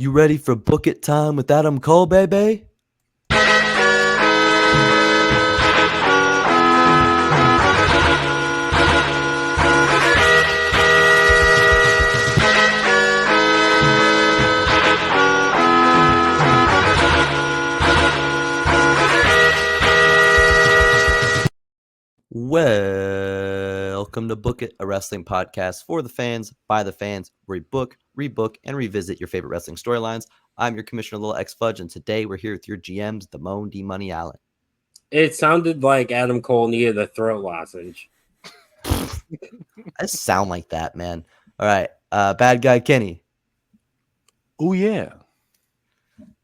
You ready for Book It Time with Adam Cole, baby? Welcome to Book It, a wrestling podcast for the fans, by the fans, where we book, rebook, and revisit your favorite wrestling storylines. I'm your Commissioner Little X Fudge, and today we're here with your GMs, Damone D Money Allen. It sounded like Adam Cole needed a throat lozenge. I sound like that, man. All right, bad guy Kenny. Oh yeah.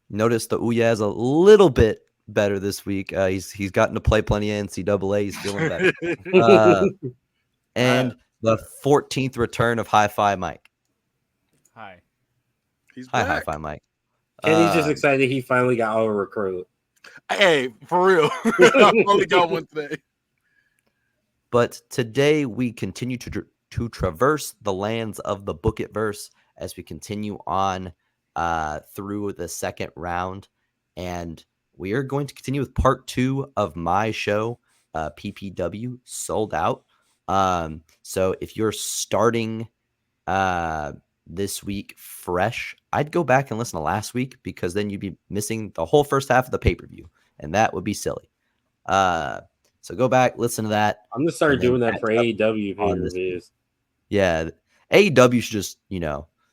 Notice the Ouya is a little bit better this week. He's gotten to play plenty of NCAA. He's feeling better. And the 14th return of Hi-Fi Mike. Hi. He's Hi, back. Hi-Fi Mike. Kenny's just excited he finally got out of recruit. Hey, for real. I only got one today. But today we continue to traverse the lands of the Book It verse as we continue on through the second round. And we are going to continue with part 2 of my show, PPW Sold Out. So if you're starting this week fresh, I'd go back and listen to last week, because then you'd be missing the whole first half of the pay-per-view, and that would be silly. So go back, listen to that. I'm gonna start doing that for AEW pay-per-views. Yeah, AEW should just,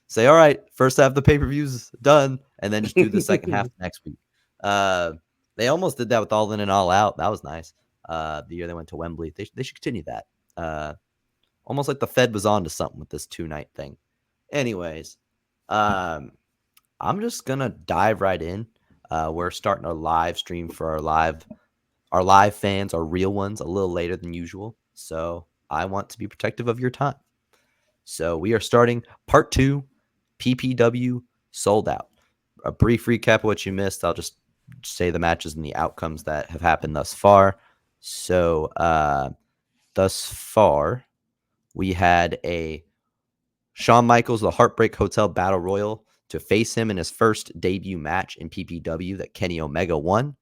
say, all right, first half of the pay-per-view's done, and then just do the second half next week. They almost did that with All In and All Out. That was nice. The year they went to Wembley. They should continue that. Almost like the Fed was on to something with this 2-night thing. Anyways, I'm just gonna dive right in. We're starting a live stream for our live fans, our real ones, a little later than usual. So I want to be protective of your time. So we are starting part 2, PPW Sold Out. A brief recap of what you missed. I'll just say the matches and the outcomes that have happened thus far. So thus far, we had a Shawn Michaels, the Heartbreak Hotel Battle Royal, to face him in his first debut match in PPW that Kenny Omega won,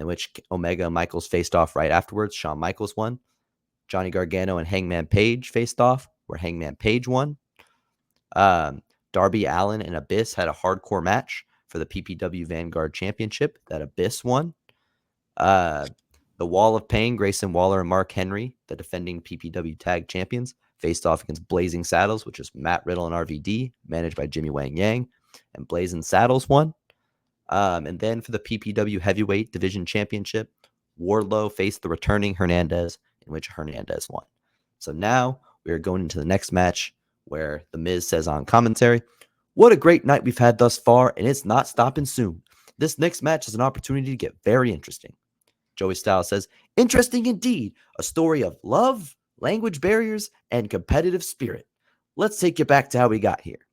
in which Omega and Michaels faced off right afterwards. Shawn Michaels won. Johnny Gargano and Hangman Page faced off, where Hangman Page won. Darby Allin and Abyss had a hardcore match for the PPW Vanguard Championship that Abyss won. The Wall of Pain, Grayson Waller and Mark Henry, the defending PPW Tag Champions, faced off against Blazing Saddles, which is Matt Riddle and RVD, managed by Jimmy Wang Yang, and Blazing Saddles won. And then for the PPW Heavyweight Division Championship, Wardlow faced the returning Hernandez, in which Hernandez won. So now we are going into the next match, where The Miz says on commentary, "What a great night we've had thus far, and it's not stopping soon. This next match is an opportunity to get very interesting." Joey Styles says, "Interesting indeed. A story of love, language barriers, and competitive spirit. Let's take you back to how we got here."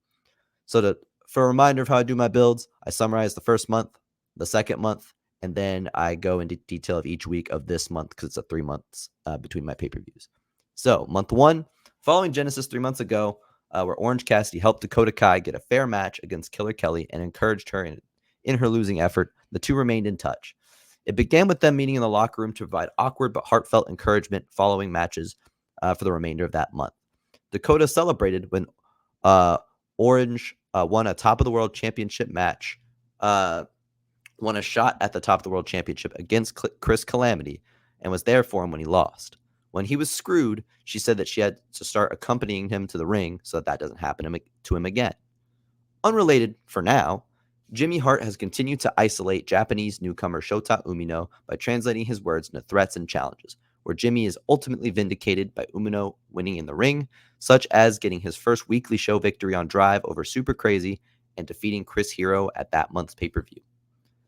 So for a reminder of how I do my builds, I summarize the first month, the second month, and then I go into detail of each week of this month, because it's a 3 months between my pay-per-views. So month 1, following Genesis 3 months ago, where Orange Cassidy helped Dakota Kai get a fair match against Killer Kelly and encouraged her in her losing effort, the two remained in touch. It began with them meeting in the locker room to provide awkward but heartfelt encouragement following matches for the remainder of that month. Dakota celebrated when Orange won a Top of the World Championship match, won a shot at the Top of the World Championship against Chris Calamity, and was there for him when he lost. When he was screwed, she said that she had to start accompanying him to the ring so that doesn't happen to him again. Unrelated for now, Jimmy Hart has continued to isolate Japanese newcomer Shota Umino by translating his words into threats and challenges, where Jimmy is ultimately vindicated by Umino winning in the ring, such as getting his first weekly show victory on Drive over Super Crazy and defeating Chris Hero at that month's pay-per-view.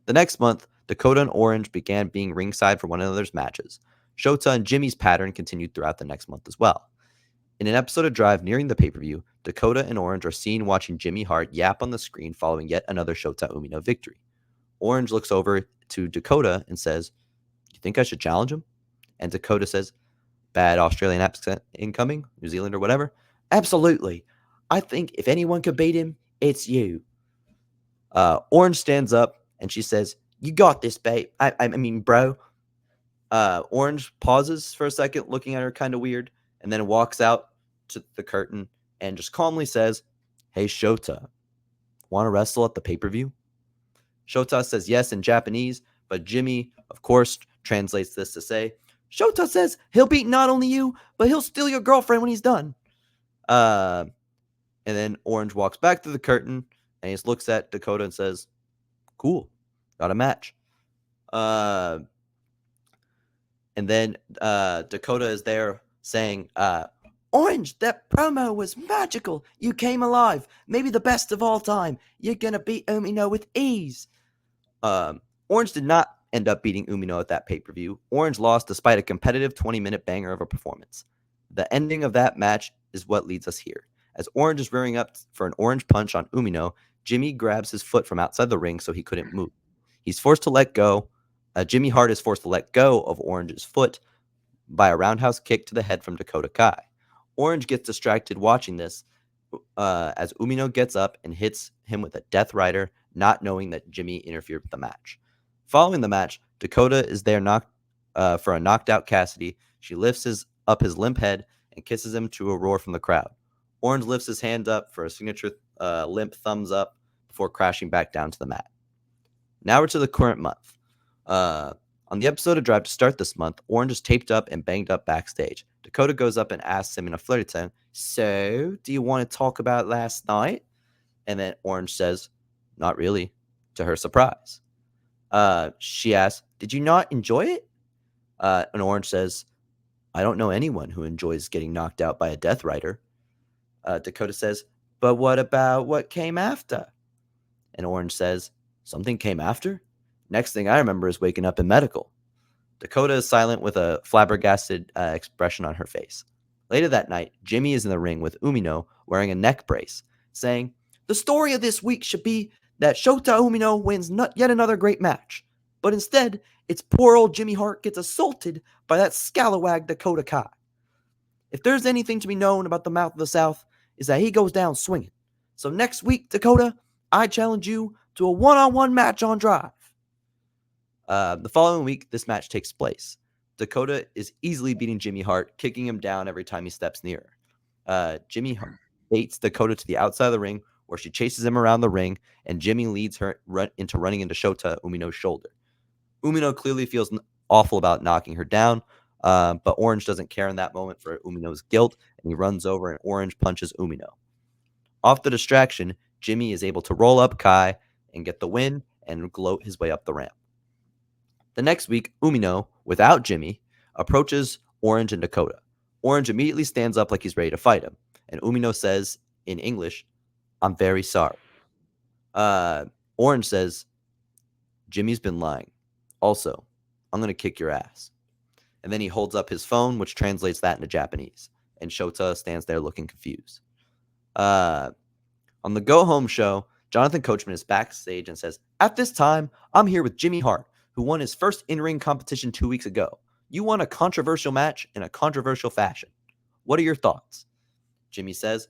The next month, Dakota and Orange began being ringside for one another's matches. Shota and Jimmy's pattern continued throughout the next month as well. In an episode of Drive nearing the pay-per-view, Dakota and Orange are seen watching Jimmy Hart yap on the screen following yet another Shota Umino victory. Orange looks over to Dakota and says, "You think I should challenge him?" And Dakota says, "Bad Australian accent incoming, New Zealand or whatever. Absolutely. I think if anyone could beat him, it's you." Orange stands up and she says, "You got this, babe. I mean, bro." Orange pauses for a second, looking at her kind of weird, and then walks out to the curtain and just calmly says, "Hey, Shota, want to wrestle at the pay-per-view?" Shota says yes in Japanese, but Jimmy, of course, translates this to say, "Shota says he'll beat not only you, but he'll steal your girlfriend when he's done." And then Orange walks back to the curtain and he just looks at Dakota and says, "Cool, got a match." And then Dakota is there saying, "Orange, that promo was magical. You came alive. Maybe the best of all time. You're going to beat Umino with ease." Orange did not end up beating Umino at that pay-per-view. Orange lost despite a competitive 20-minute banger of a performance. The ending of that match is what leads us here. As Orange is rearing up for an orange punch on Umino, Jimmy grabs his foot from outside the ring so he couldn't move. He's forced to let go. Jimmy Hart is forced to let go of Orange's foot by a roundhouse kick to the head from Dakota Kai. Orange gets distracted watching this as Umino gets up and hits him with a Death Rider, not knowing that Jimmy interfered with the match. Following the match, Dakota is there for a knocked out Cassidy. She lifts up his limp head and kisses him to a roar from the crowd. Orange lifts his hand up for a signature limp thumbs up before crashing back down to the mat. Now we're to the current month. On the episode of Drive to start this month, Orange is taped up and banged up backstage. Dakota goes up and asks him in a flirty tone, "So, do you want to talk about last night?" And then Orange says, "Not really," to her surprise. She asks, "Did you not enjoy it?" And Orange says, "I don't know anyone who enjoys getting knocked out by a Death Rider." Dakota says, "But what about what came after?" And Orange says, "Something came after? Next thing I remember is waking up in medical." Dakota is silent with a flabbergasted expression on her face. Later that night, Jimmy is in the ring with Umino wearing a neck brace, saying, "The story of this week should be that Shota Umino wins yet another great match. But instead, it's poor old Jimmy Hart gets assaulted by that scalawag Dakota Kai. If there's anything to be known about the Mouth of the South, is that he goes down swinging. So next week, Dakota, I challenge you to a one-on-one match on Drive." The following week, this match takes place. Dakota is easily beating Jimmy Hart, kicking him down every time he steps near her. Jimmy Hart baits Dakota to the outside of the ring, where she chases him around the ring, and Jimmy leads her into running into Shota Umino's shoulder. Umino clearly feels awful about knocking her down, but Orange doesn't care in that moment for Umino's guilt, and he runs over and Orange punches Umino. Off the distraction, Jimmy is able to roll up Kai and get the win and gloat his way up the ramp. The next week, Umino, without Jimmy, approaches Orange and Dakota. Orange immediately stands up like he's ready to fight him, and Umino says in English, "I'm very sorry." Orange says, "Jimmy's been lying. Also, I'm going to kick your ass." And then he holds up his phone, which translates that into Japanese, and Shota stands there looking confused. On the Go Home show, Jonathan Coachman is backstage and says, "At this time, I'm here with Jimmy Hart, who won his first in-ring competition 2 weeks ago. You won a controversial match in a controversial fashion. What are your thoughts?" Jimmy says,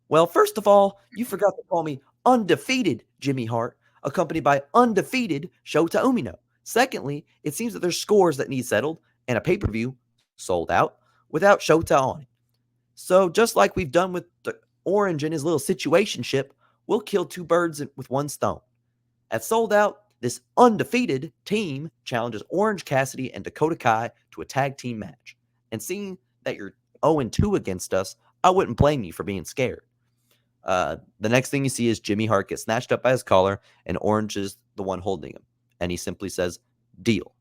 "Well, first of all, you forgot to call me undefeated Jimmy Hart, accompanied by undefeated Shota Umino. Secondly, it seems that there's scores that need settled, and a pay-per-view sold out without Shota on it. So just like we've done with the Orange and his little situationship, we'll kill two birds with one stone. At Sold Out, this undefeated team challenges Orange Cassidy and Dakota Kai to a tag team match. And seeing that you're 0-2 against us, I wouldn't blame you for being scared." The next thing you see is Jimmy Hart get snatched up by his collar, and Orange is the one holding him. And he simply says, "Deal."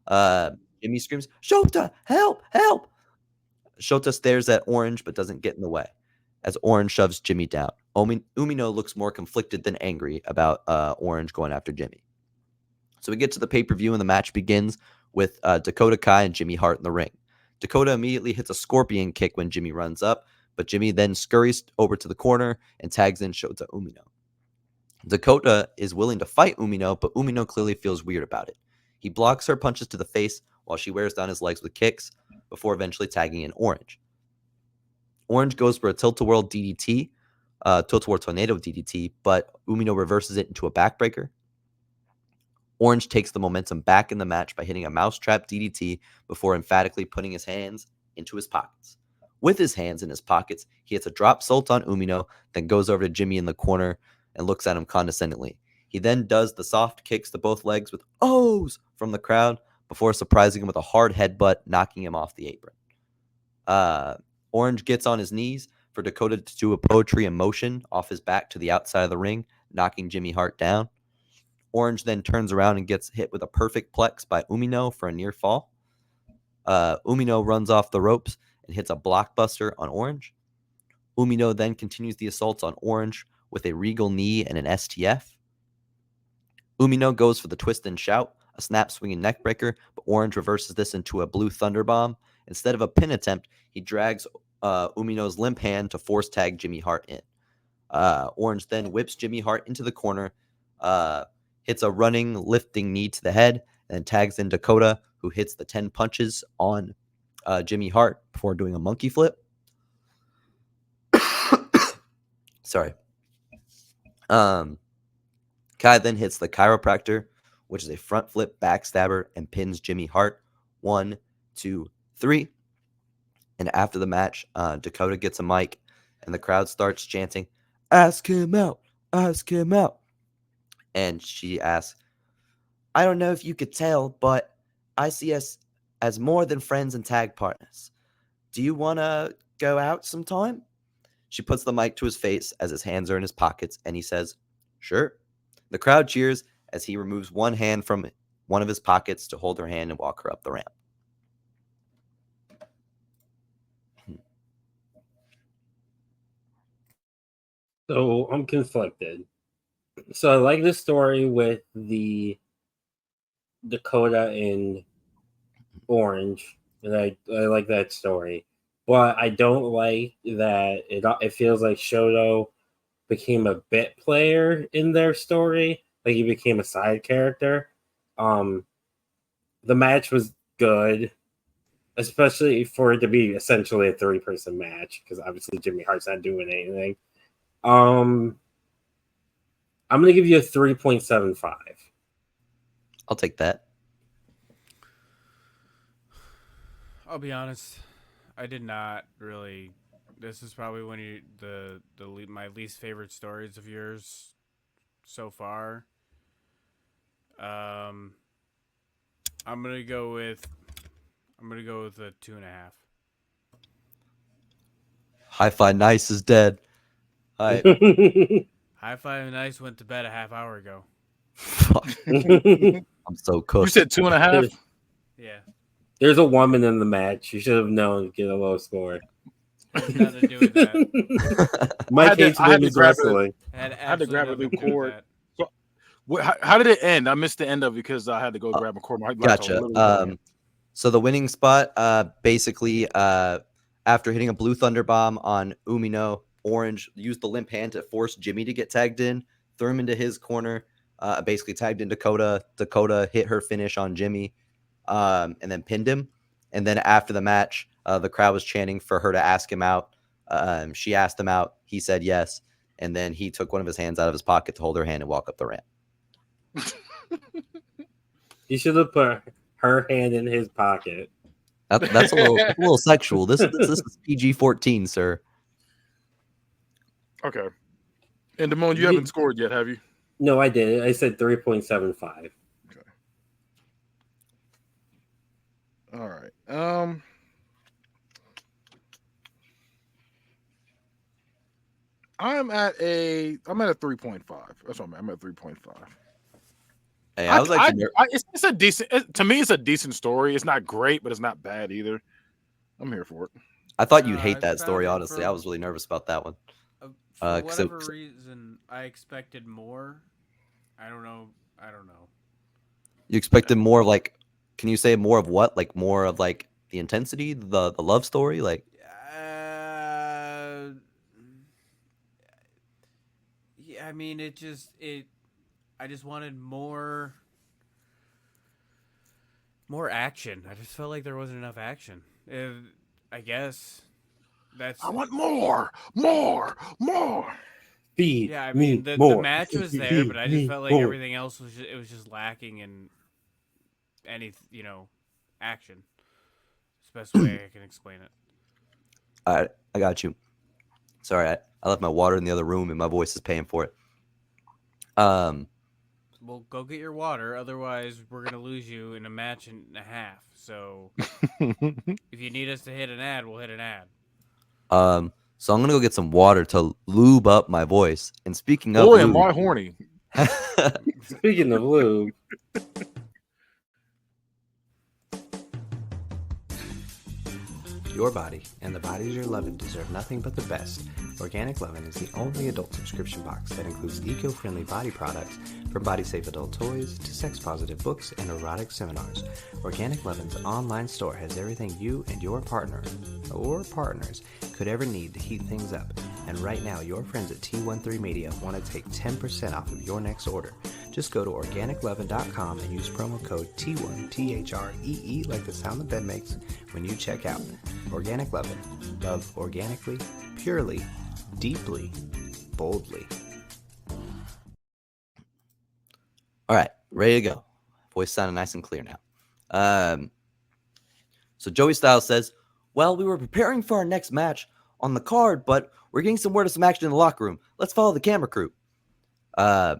Jimmy screams, "Shota, help, help!" Shota stares at Orange but doesn't get in the way as Orange shoves Jimmy down. Umino looks more conflicted than angry about Orange going after Jimmy. So we get to the pay-per-view, and the match begins with Dakota Kai and Jimmy Hart in the ring. Dakota immediately hits a scorpion kick when Jimmy runs up, but Jimmy then scurries over to the corner and tags in Shota Umino. Dakota is willing to fight Umino, but Umino clearly feels weird about it. He blocks her punches to the face while she wears down his legs with kicks before eventually tagging in Orange. Orange goes for a tilt-a-whirl DDT Tilt-a-whirl tornado DDT, but Umino reverses it into a backbreaker. Orange takes the momentum back in the match by hitting a mousetrap DDT before emphatically putting his hands into his pockets. With his hands in his pockets, he hits a drop salt on Umino, then goes over to Jimmy in the corner and looks at him condescendingly. He then does the soft kicks to both legs with "Ohs" from the crowd before surprising him with a hard headbutt, knocking him off the apron. Orange gets on his knees for Dakota to do a poetry in motion off his back to the outside of the ring, knocking Jimmy Hart down. Orange then turns around and gets hit with a perfect plex by Umino for a near fall. Umino runs off the ropes and hits a blockbuster on Orange. Umino then continues the assaults on Orange with a regal knee and an STF. Umino goes for the twist and shout, a snap swinging neckbreaker, but Orange reverses this into a blue thunder bomb. Instead of a pin attempt, he drags Umino's limp hand to force tag Jimmy Hart in. Orange then whips Jimmy Hart into the corner, hits a running, lifting knee to the head, and tags in Dakota, who hits the 10 punches on Jimmy Hart before doing a monkey flip. Sorry. Kai then hits the chiropractor, which is a front flip backstabber, and pins Jimmy Hart 1, 2, 3. And after the match, Dakota gets a mic, and the crowd starts chanting, "Ask him out, ask him out." And she asks, "I don't know if you could tell, but I see us as more than friends and tag partners. Do you want to go out sometime?" She puts the mic to his face as his hands are in his pockets, and he says, "Sure." The crowd cheers as he removes one hand from one of his pockets to hold her hand and walk her up the ramp. So I'm conflicted. So I like the story with the Dakota and Orange, and I like that story. But I don't like that it feels like Shoto became a bit player in their story. Like he became a side character. The match was good, especially for it to be essentially a 3-person match, because obviously Jimmy Hart's not doing anything. I'm gonna give you a 3.75. I'll take that. I'll be honest. I did not really. This is probably one of my least favorite stories of yours so far. I'm gonna go with a 2.5. Hi-Fi Nice is dead. Hi. Hi-Fi Nice went to bed a half hour ago. Fuck. I'm so cooked. You said 2.5. Yeah. There's a woman in the match. You should have known to get a low score. Nothing to do with that. Mike hates I had to women's grab it. wrestling. I had to grab a new Absolutely nothing to do with cord. that. How did it end? I missed the end of it because I had to go grab a cord. My laptop Gotcha. literally died. So the winning spot, basically, after hitting a blue thunder bomb on Umino, Orange used the limp hand to force Jimmy to get tagged in, threw him into his corner, basically tagged in Dakota. Dakota hit her finish on Jimmy, and then pinned him. And then after the match, the crowd was chanting for her to ask him out. She asked him out. He said yes. And then he took one of his hands out of his pocket to hold her hand and walk up the ramp. You should have put her hand in his pocket. That's a little sexual. This is PG-14, sir. Okay. And Damone, you haven't scored yet, have you? No, I did. I said 3.75. Okay. All right. I'm at a 3.5. That's what I'm at 3.5. Hey, I was like, it's a decent. To me, it's a decent story. It's not great, but it's not bad either. I'm here for it. I thought you'd hate I that story. found it Honestly, for- I was really nervous about that one. For 'cause it- whatever reason, I expected more. I don't know. You expected more of like? Can you say more of what? Like more of like the intensity, the love story, like? Yeah, I mean, I just wanted more action. I just felt like there wasn't enough action. I guess that's. I want more. Feed Yeah, I me mean the more. match was there, Feed but I just me felt like more. everything else was just lacking in any action. It's the best way I can explain it. All right, I got you. Sorry, I left my water in the other room and my voice is paying for it. Well, go get your water, otherwise we're gonna lose you in a match and a half. So if you need us to hit an ad, we'll hit an ad. So I'm gonna go get some water to lube up my voice. And speaking of Boy, am lube, I horny. Speaking of lube, Your body and the bodies you're loving deserve nothing but the best. Organic Lovin' is the only adult subscription box that includes eco-friendly body products, from body-safe adult toys to sex-positive books and erotic seminars. Organic Lovin's online store has everything you and your partner or partners could ever need to heat things up. And right now, your friends at T13 Media want to take 10% off of your next order. Just go to organiclovin.com and use promo code T1, T-H-R-E-E, like the sound the bed makes, when you check out. Organic Lovin'. Love organically, purely, deeply, boldly. all right, ready to go. Voice sounding nice and clear now. So Joey Styles says, well, we were preparing for our next match on the card, but we're getting some word of some action in the locker room. Let's follow the camera crew. You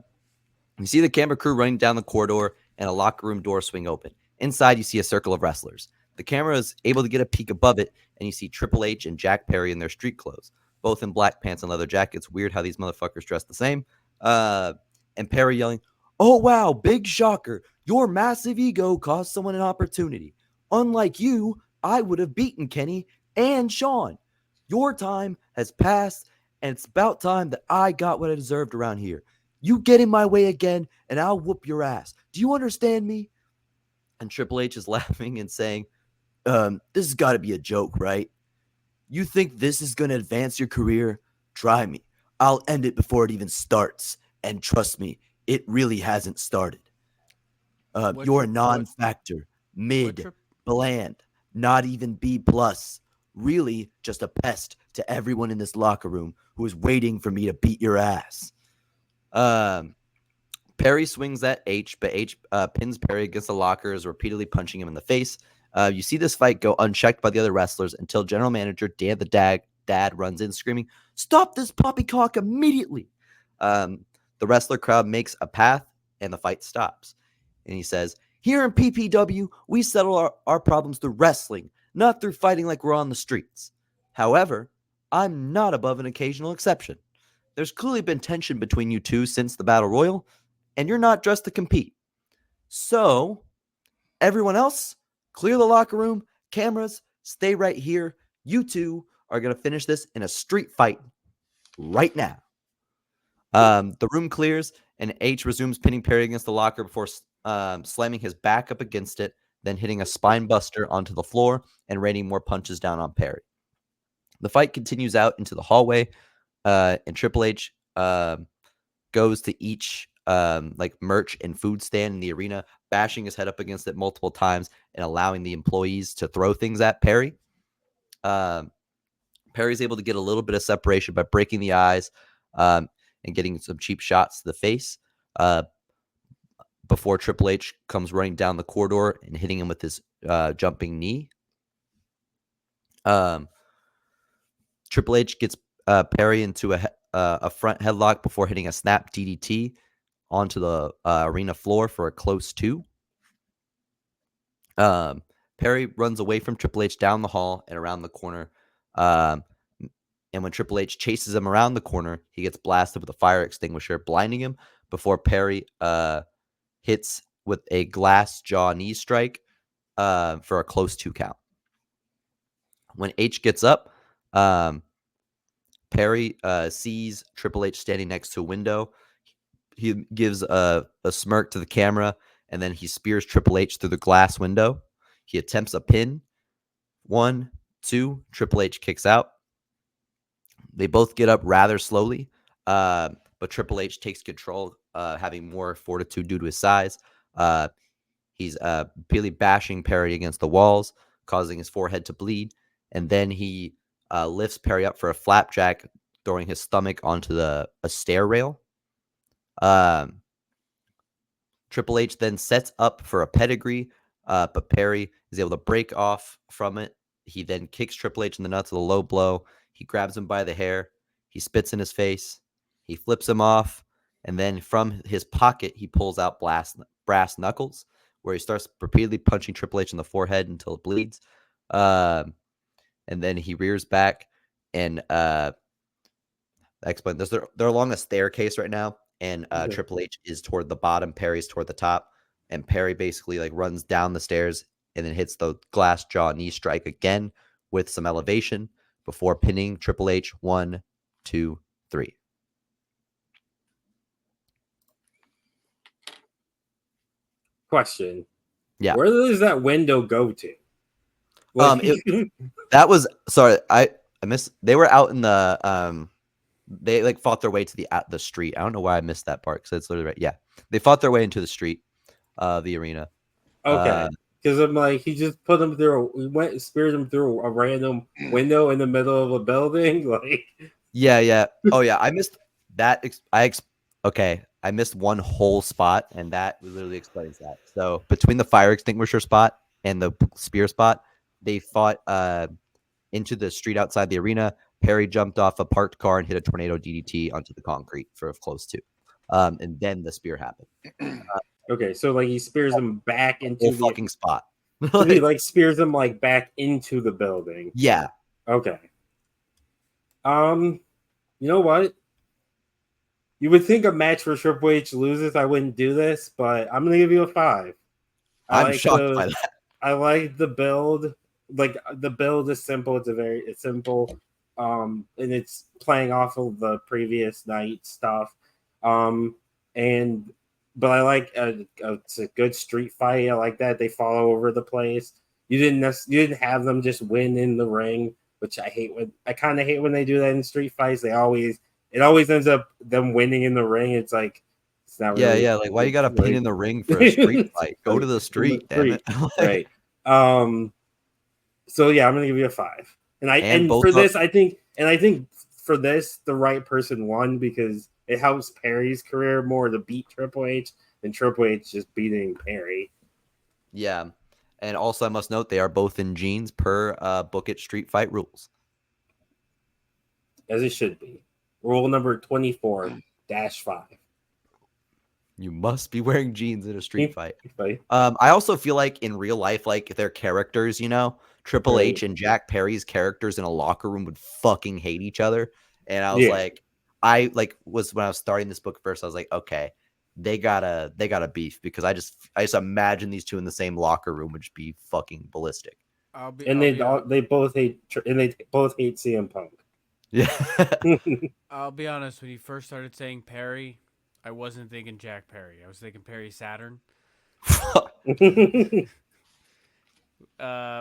see the camera crew running down the corridor and a locker room door swing open. Inside, you see a circle of wrestlers. The camera is able to get a peek above it, and you see Triple H and Jack Perry in their street clothes, both in black pants and leather jackets. Weird how these motherfuckers dress the same. And Perry yelling, oh, wow, big shocker. Your massive ego cost someone an opportunity. Unlike you, I would have beaten Kenny and Sean. Your time has passed, and it's about time that I got what I deserved around here. You get in my way again, and I'll whoop your ass. Do you understand me? And Triple H is laughing and saying, this has got to be a joke, right? You think this is going to advance your career? Try me. I'll end it before it even starts. And trust me, it really hasn't started. You're a non-factor, mid, bland, not even B+. Really just a pest to everyone in this locker room who is waiting for me to beat your ass. Perry swings at H, but H pins Perry against the lockers, repeatedly punching him in the face. You see this fight go unchecked by the other wrestlers until General Manager Dan the Dad runs in screaming, stop this poppycock immediately. The wrestler crowd makes a path and the fight stops. And he says, here in PPW, we settle our problems through wrestling, not through fighting like we're on the streets. However, I'm not above an occasional exception. There's clearly been tension between you two since the Battle Royal, and you're not dressed to compete. So, everyone else, clear the locker room, cameras, stay right here. You two are going to finish this in a street fight right now. The room clears, and H resumes pinning Perry against the locker before slamming his back up against it, then hitting a spine buster onto the floor and raining more punches down on Perry. The fight continues out into the hallway, and Triple H goes to each like merch and food stand in the arena, bashing his head up against it multiple times and allowing the employees to throw things at Perry. Perry's able to get a little bit of separation by breaking the eyes and getting some cheap shots to the face before Triple H comes running down the corridor and hitting him with his jumping knee. Triple H gets Perry into a front headlock before hitting a snap DDT onto the arena floor for a close 2. Perry runs away from Triple H down the hall and around the corner. And when Triple H chases him around the corner, he gets blasted with a fire extinguisher, blinding him before Perry hits with a glass jaw knee strike for a close 2 count. When H gets up, Perry sees Triple H standing next to a window. He gives a smirk to the camera, and then he spears Triple H through the glass window. He attempts a pin. 1, 2, Triple H kicks out. They both get up rather slowly, but Triple H takes control, having more fortitude due to his size. He's really bashing Perry against the walls, causing his forehead to bleed. And then he lifts Perry up for a flapjack, throwing his stomach onto a stair rail. Triple H then sets up for a pedigree, but Perry is able to break off from it. He then kicks Triple H in the nuts with a low blow. He grabs him by the hair. He spits in his face. He flips him off. And then from his pocket, he pulls out brass knuckles, where he starts repeatedly punching Triple H in the forehead until it bleeds. And then he rears back and I explain this. They're along a staircase right now, and Okay. Triple H is toward the bottom, Perry's toward the top, and Perry basically like runs down the stairs and then hits the glass jaw knee strike again with some elevation before pinning Triple H. 1, 2, 3. Question. Yeah. Where does that window go to? That was sorry. I missed. They were out in the They like fought their way to the street. I don't know why I missed that part because it's literally right. Yeah, they fought their way into the street, the arena. Okay. Because I'm like, he just put him through. He speared him through a random window in the middle of a building. Like, Yeah. Oh yeah, I missed that. Okay, I missed one whole spot, and that literally explains that. So between the fire extinguisher spot and the spear spot, they fought into the street outside the arena. Perry jumped off a parked car and hit a tornado DDT onto the concrete for close to, and then the spear happened. okay, so like he spears him back into Whole the fucking spot. he like spears him like back into the building. Yeah. Okay. You know what? You would think a match where Triple H loses, I wouldn't do this, but I'm gonna give you a 5. I'm shocked by that. I like the build. Like the build is simple. It's simple. And it's playing off of the previous night stuff. But I like it's a good street fight. I like that they fall over the place. You didn't have them just win in the ring, which I hate. I kind of hate when they do that in street fights. It always ends up them winning in the ring. It's like it's not really, Yeah. Like, why you got to pin in the ring for a street fight? Go to the street, damn it. Right. So yeah, I'm gonna give you a 5. And for this, I think for this, the right person won because it helps Perry's career more to beat Triple H than Triple H just beating Perry. Yeah. And also, I must note they are both in jeans per Book It Street Fight rules. As it should be. Rule number 24-5. You must be wearing jeans in a street fight. Right. I also feel like in real life, like their characters, Triple Right. H and Jack Perry's characters in a locker room would fucking hate each other. And I was when I was starting this book first, I was like, okay, they gotta beef because I just imagine these two in the same locker room would just be fucking ballistic. They both hate CM Punk. Yeah. I'll be honest. When you first started saying Perry, I wasn't thinking Jack Perry. I was thinking Perry Saturn,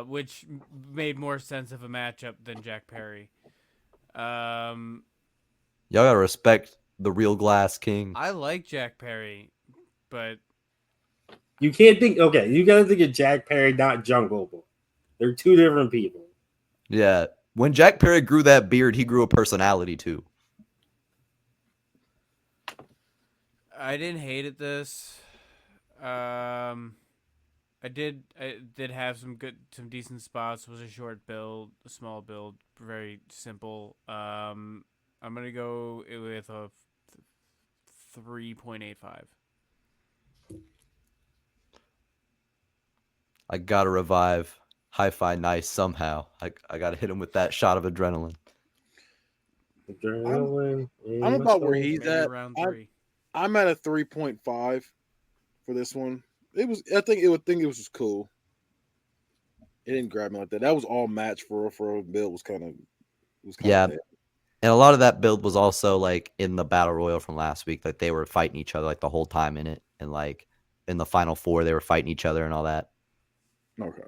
which made more sense of a matchup than Jack Perry. Y'all gotta respect the real Glass King. I like Jack Perry, but You can't think. Okay, you gotta think of Jack Perry, not Jungle Boy. They're two different people. Yeah. When Jack Perry grew that beard, he grew a personality too. I didn't hate it. This, I did have some decent spots. It was a short build, a small build, very simple. I'm gonna go with a 3.85. I gotta revive Hi-Fi Nice somehow. I gotta hit him with that shot of adrenaline. I'm about where he's Maybe at. around 3. I'm at a 3.5 for this one. I think it was just cool. It didn't grab me like that. That was all match for a build. Was kind of Yeah. dead. And a lot of that build was also like in the Battle Royal from last week. Like they were fighting each other like the whole time in it. And like in the Final Four, they were fighting each other and all that. Okay.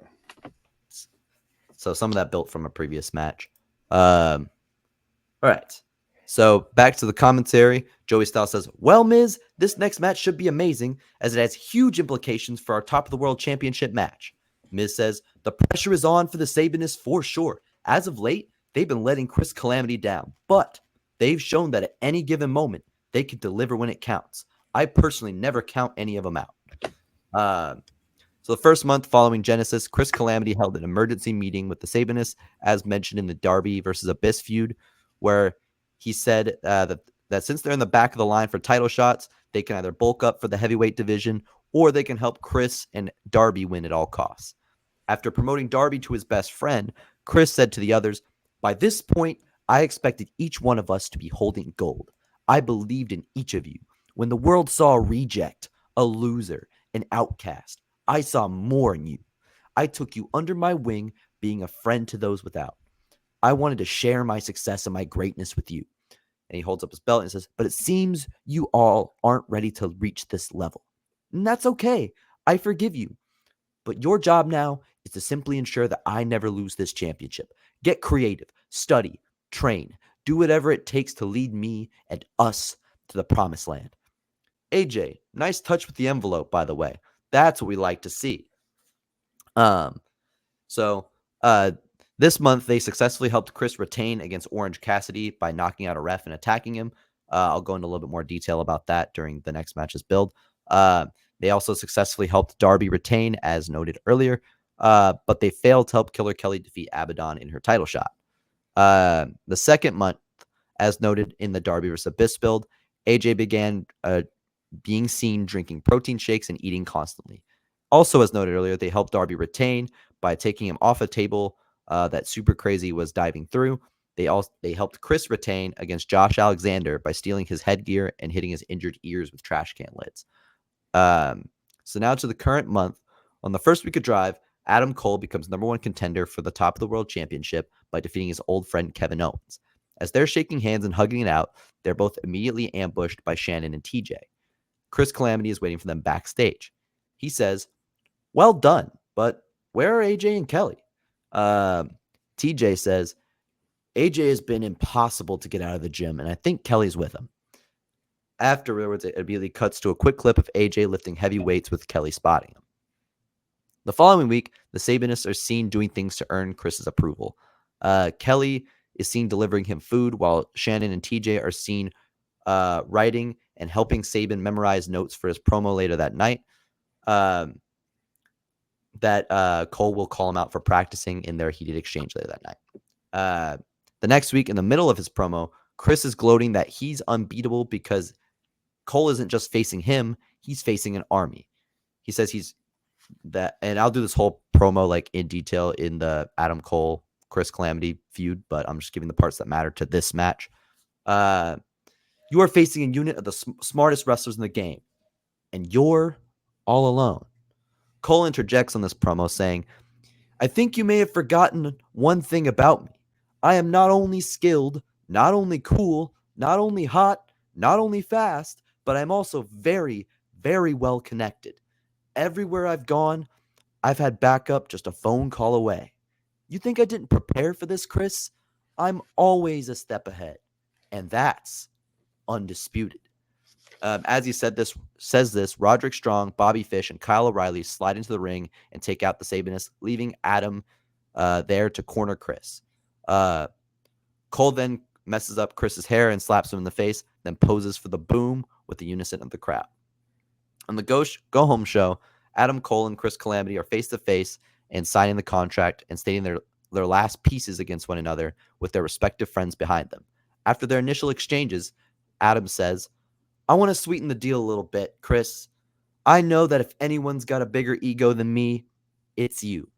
So some of that built from a previous match. All right. So back to the commentary. Joey Styles says, well, Miz, this next match should be amazing as it has huge implications for our Top of the World Championship match. Miz says, the pressure is on for the Sabinists for sure. As of late, they've been letting Chris Calamity down. But They've shown that at any given moment, they can deliver when it counts. I personally never count any of them out. So the first month following Genesis, Chris Calamity held an emergency meeting with the Sabinists, as mentioned in the Darby versus Abyss feud, where he said that since they're in the back of the line for title shots, they can either bulk up for the heavyweight division or they can help Chris and Darby win at all costs. After promoting Darby to his best friend, Chris said to the others, "By this point, I expected each one of us to be holding gold. I believed in each of you. When the world saw a reject, a loser, an outcast, I saw more in you. I took you under my wing, being a friend to those without. I wanted to share my success and my greatness with you." And he holds up his belt and says, "But it seems you all aren't ready to reach this level. And that's okay. I forgive you. But your job now is to simply ensure that I never lose this championship. Get creative, study, train, do whatever it takes to lead me and us to the promised land." AJ, nice touch with the envelope, by the way. That's what we like to see. So this month, they successfully helped Chris retain against Orange Cassidy by knocking out a ref and attacking him. I'll go into a little bit more detail about that during the next match's build. They also successfully helped Darby retain, as noted earlier, but they failed to help Killer Kelly defeat Abaddon in her title shot. The second month, as noted in the Darby vs. Abyss build, AJ began being seen drinking protein shakes and eating constantly. Also, as noted earlier, they helped Darby retain by taking him off a table that Super Crazy was diving through. They helped Chris retain against Josh Alexander by stealing his headgear and hitting his injured ears with trash can lids. So now to the current month. On the first week of Drive, Adam Cole becomes #1 contender for the top of the world championship by defeating his old friend Kevin Owens. As they're shaking hands and hugging it out, they're both immediately ambushed by Shannon and TJ. Chris Calamity is waiting for them backstage. He says, "Well done, but where are AJ and Kelly?" TJ says, "AJ has been impossible to get out of the gym, and I think Kelly's with him." Afterwards, it immediately cuts to a quick clip of AJ lifting heavy weights with Kelly spotting him. The following week, the Sabinists are seen doing things to earn Chris's approval. Kelly is seen delivering him food, while Shannon and TJ are seen writing and helping Sabin memorize notes for his promo later that night. That Cole will call him out for practicing in their heated exchange later that night. The next week, in the middle of his promo, Chris is gloating that he's unbeatable because Cole isn't just facing him, he's facing an army. He says he's that, and I'll do this whole promo like in detail in the Adam Cole Chris Calamity feud, but I'm just giving the parts that matter to this match. You are facing a unit of the smartest wrestlers in the game, and you're all alone. Cole interjects on this promo saying, "I think you may have forgotten one thing about me. I am not only skilled, not only cool, not only hot, not only fast, but I'm also very, very well connected. Everywhere I've gone, I've had backup just a phone call away. You think I didn't prepare for this, Chris? I'm always a step ahead, and that's undisputed." As he says this, Roderick Strong, Bobby Fish, and Kyle O'Reilly slide into the ring and take out the Sabinists, leaving Adam there to corner Chris. Cole then messes up Chris's hair and slaps him in the face, then poses for the boom with the unison of the crowd. On the Go Home show, Adam Cole and Chris Calamity are face-to-face and signing the contract and stating their last pieces against one another with their respective friends behind them. After their initial exchanges, Adam says, "I want to sweeten the deal a little bit, Chris. I know that if anyone's got a bigger ego than me, it's you.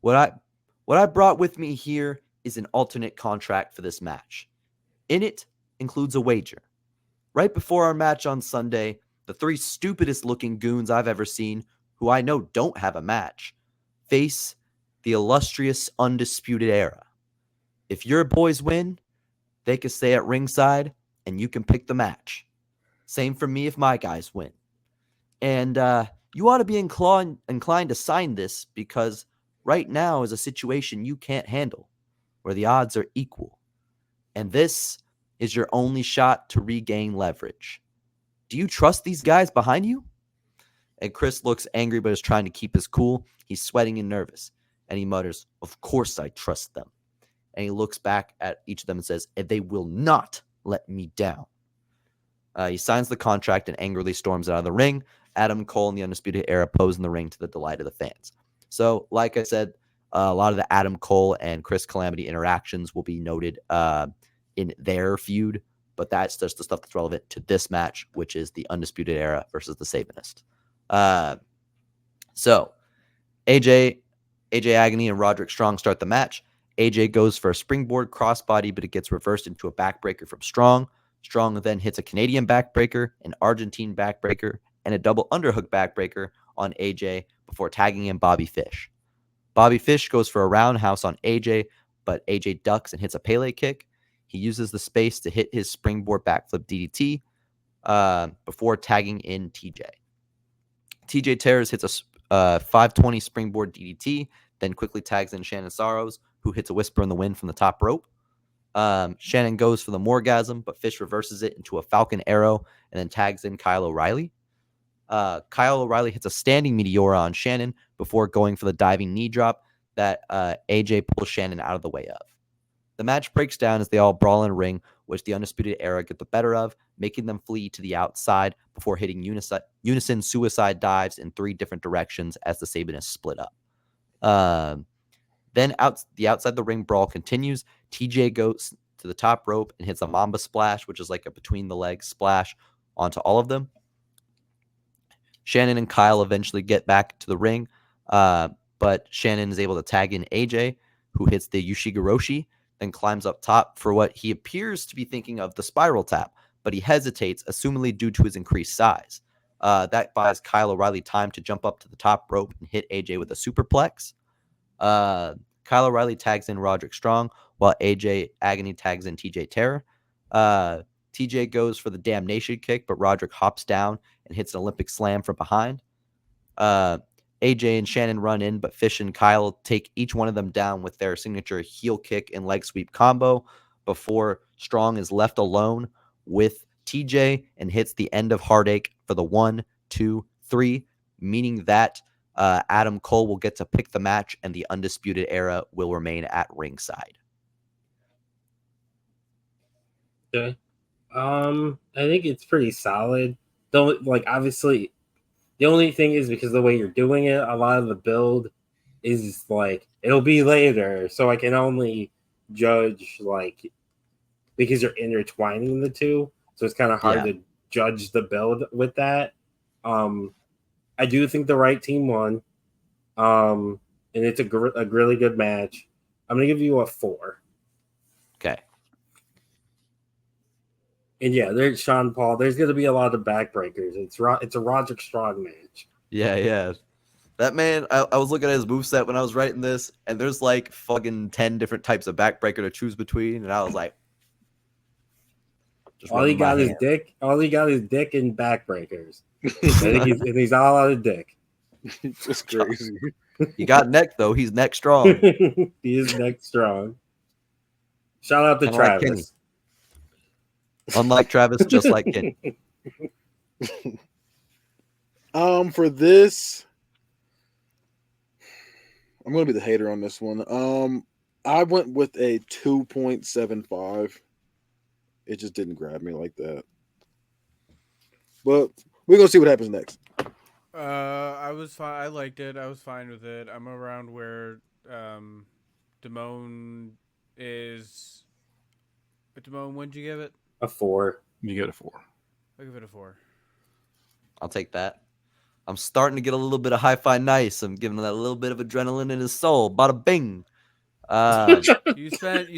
What I brought with me here is an alternate contract for this match. In it includes a wager. Right before our match on Sunday, the 3 stupidest looking goons I've ever seen, who I know don't have a match, face the illustrious Undisputed Era. If your boys win, they can stay at ringside and you can pick the match. Same for me if my guys win. And you ought to be inclined to sign this because right now is a situation you can't handle, where the odds are equal. And this is your only shot to regain leverage. Do you trust these guys behind you?" And Chris looks angry but is trying to keep his cool. He's sweating and nervous. And he mutters, "Of course I trust them." And he looks back at each of them and says, "And they will not let me down. He signs the contract and angrily storms out of the ring. Adam Cole and the Undisputed Era pose in the ring to the delight of the fans. So, like I said, a lot of the Adam Cole and Chris Calamity interactions will be noted in their feud, but that's just the stuff that's relevant to this match, which is the Undisputed Era versus the Sabanist. So, AJ Agony and Roderick Strong start the match. AJ goes for a springboard crossbody, but it gets reversed into a backbreaker from Strong. Strong then hits a Canadian backbreaker, an Argentine backbreaker, and a double underhook backbreaker on AJ before tagging in Bobby Fish. Bobby Fish goes for a roundhouse on AJ, but AJ ducks and hits a Pele kick. He uses the space to hit his springboard backflip DDT before tagging in TJ. TJ Terrors hits a 520 springboard DDT, then quickly tags in Shannon Sorrows, who hits a Whisper in the Wind from the top rope. Shannon goes for the Morgasm, but Fish reverses it into a Falcon Arrow and then tags in Kyle O'Reilly. Kyle O'Reilly hits a standing Meteora on Shannon before going for the diving knee drop that AJ pulls Shannon out of the way of. The match breaks down as they all brawl in a ring, which the Undisputed Era get the better of, making them flee to the outside before hitting unison suicide dives in 3 different directions as the Sabanists split up. Then the outside the ring brawl continues. TJ goes to the top rope and hits a Mamba Splash, which is like a between the legs splash onto all of them. Shannon and Kyle eventually get back to the ring, but Shannon is able to tag in AJ, who hits the Yushigoroshi, then climbs up top for what he appears to be thinking of the spiral tap, but he hesitates, assumedly due to his increased size. That buys Kyle O'Reilly time to jump up to the top rope and hit AJ with a superplex. Kyle O'Reilly tags in Roderick Strong, while AJ Agony tags in TJ Terror. TJ goes for the Damnation kick, but Roderick hops down and hits an Olympic slam from behind. AJ and Shannon run in, but Fish and Kyle take each one of them down with their signature heel kick and leg sweep combo before Strong is left alone with TJ and hits the end of Heartache for the 1, 2, 3, meaning that Adam Cole will get to pick the match and the Undisputed Era will remain at ringside. Okay. I think it's pretty solid. Don't obviously the only thing is because of the way you're doing it, a lot of the build is it'll be later, so I can only judge because you're intertwining the two, so it's kind of hard to judge the build with that. I do think the right team won, and it's a really good match. I'm gonna give you a 4. Okay. And yeah, there's Sean Paul. There's going to be a lot of backbreakers. It's a Roderick Strong match. Yeah. That man, I was looking at his moveset when I was writing this, and there's fucking 10 different types of backbreaker to choose between, and I was like, all he got is dick. All he got is dick and backbreakers. I think he's all out of dick. It's crazy. He got neck though. He's neck strong. He is neck strong. Shout out to Kinda like Kenny. Travis. Unlike Travis, just like Kenny. For this, I'm gonna be the hater on this one. I went with a 2.75. It just didn't grab me like that. But we're gonna see what happens next. I was fine. I liked it. I was fine with it. I'm around where Damone is. Damone, what'd you give it? A 4. You get a 4. I'll give it a 4. I'll take that. I'm starting to get a little bit of hi-fi nice. I'm giving that a little bit of adrenaline in his soul. Bada bing. You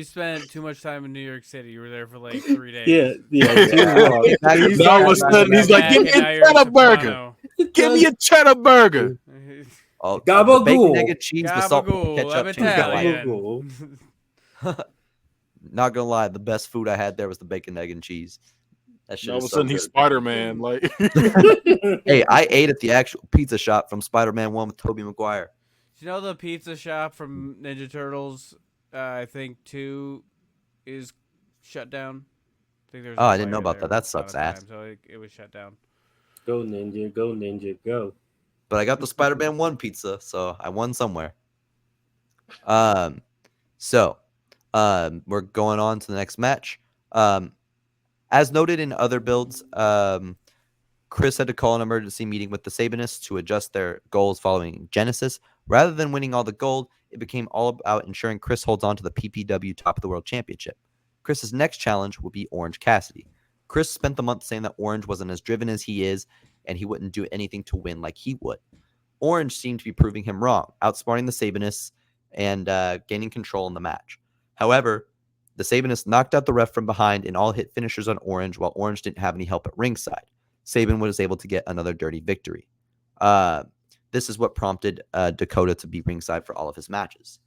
spent too much time in New York City. You were there for 3 days. Now all of a sudden he's like, give me a cheddar burger. Give me a cheddar burger. Oh, Gabagool. the bacon, egg, and cheese, the salt, Gabagool, ketchup, I'm cheese, that light. Italian. Not gonna lie, the best food I had there was the bacon, egg, and cheese. That shit All of a is so sudden he's good. Spider-Man. Hey, I ate at the actual pizza shop from Spider-Man 1 with Tobey Maguire. Do you know the pizza shop from Ninja Turtles? I think 2 is shut down. I think there's. Oh, I didn't know about that. That sucks ass. So it was shut down. Go Ninja, go Ninja, go. But I got the Spider-Man 1 pizza, so I won somewhere. So we're going on to the next match. As noted in other builds, Chris had to call an emergency meeting with the Sabanists to adjust their goals following Genesis. Rather than winning all the gold, it became all about ensuring Chris holds on to the PPW Top of the World Championship. Chris's next challenge will be Orange Cassidy. Chris spent the month saying that Orange wasn't as driven as he is, and he wouldn't do anything to win like he would. Orange seemed to be proving him wrong, outsmarting the Sabanists and gaining control in the match. However, the Sabanists knocked out the ref from behind and all hit finishers on Orange, while Orange didn't have any help at ringside. Saban was able to get another dirty victory. This is what prompted Dakota to be ringside for all of his matches.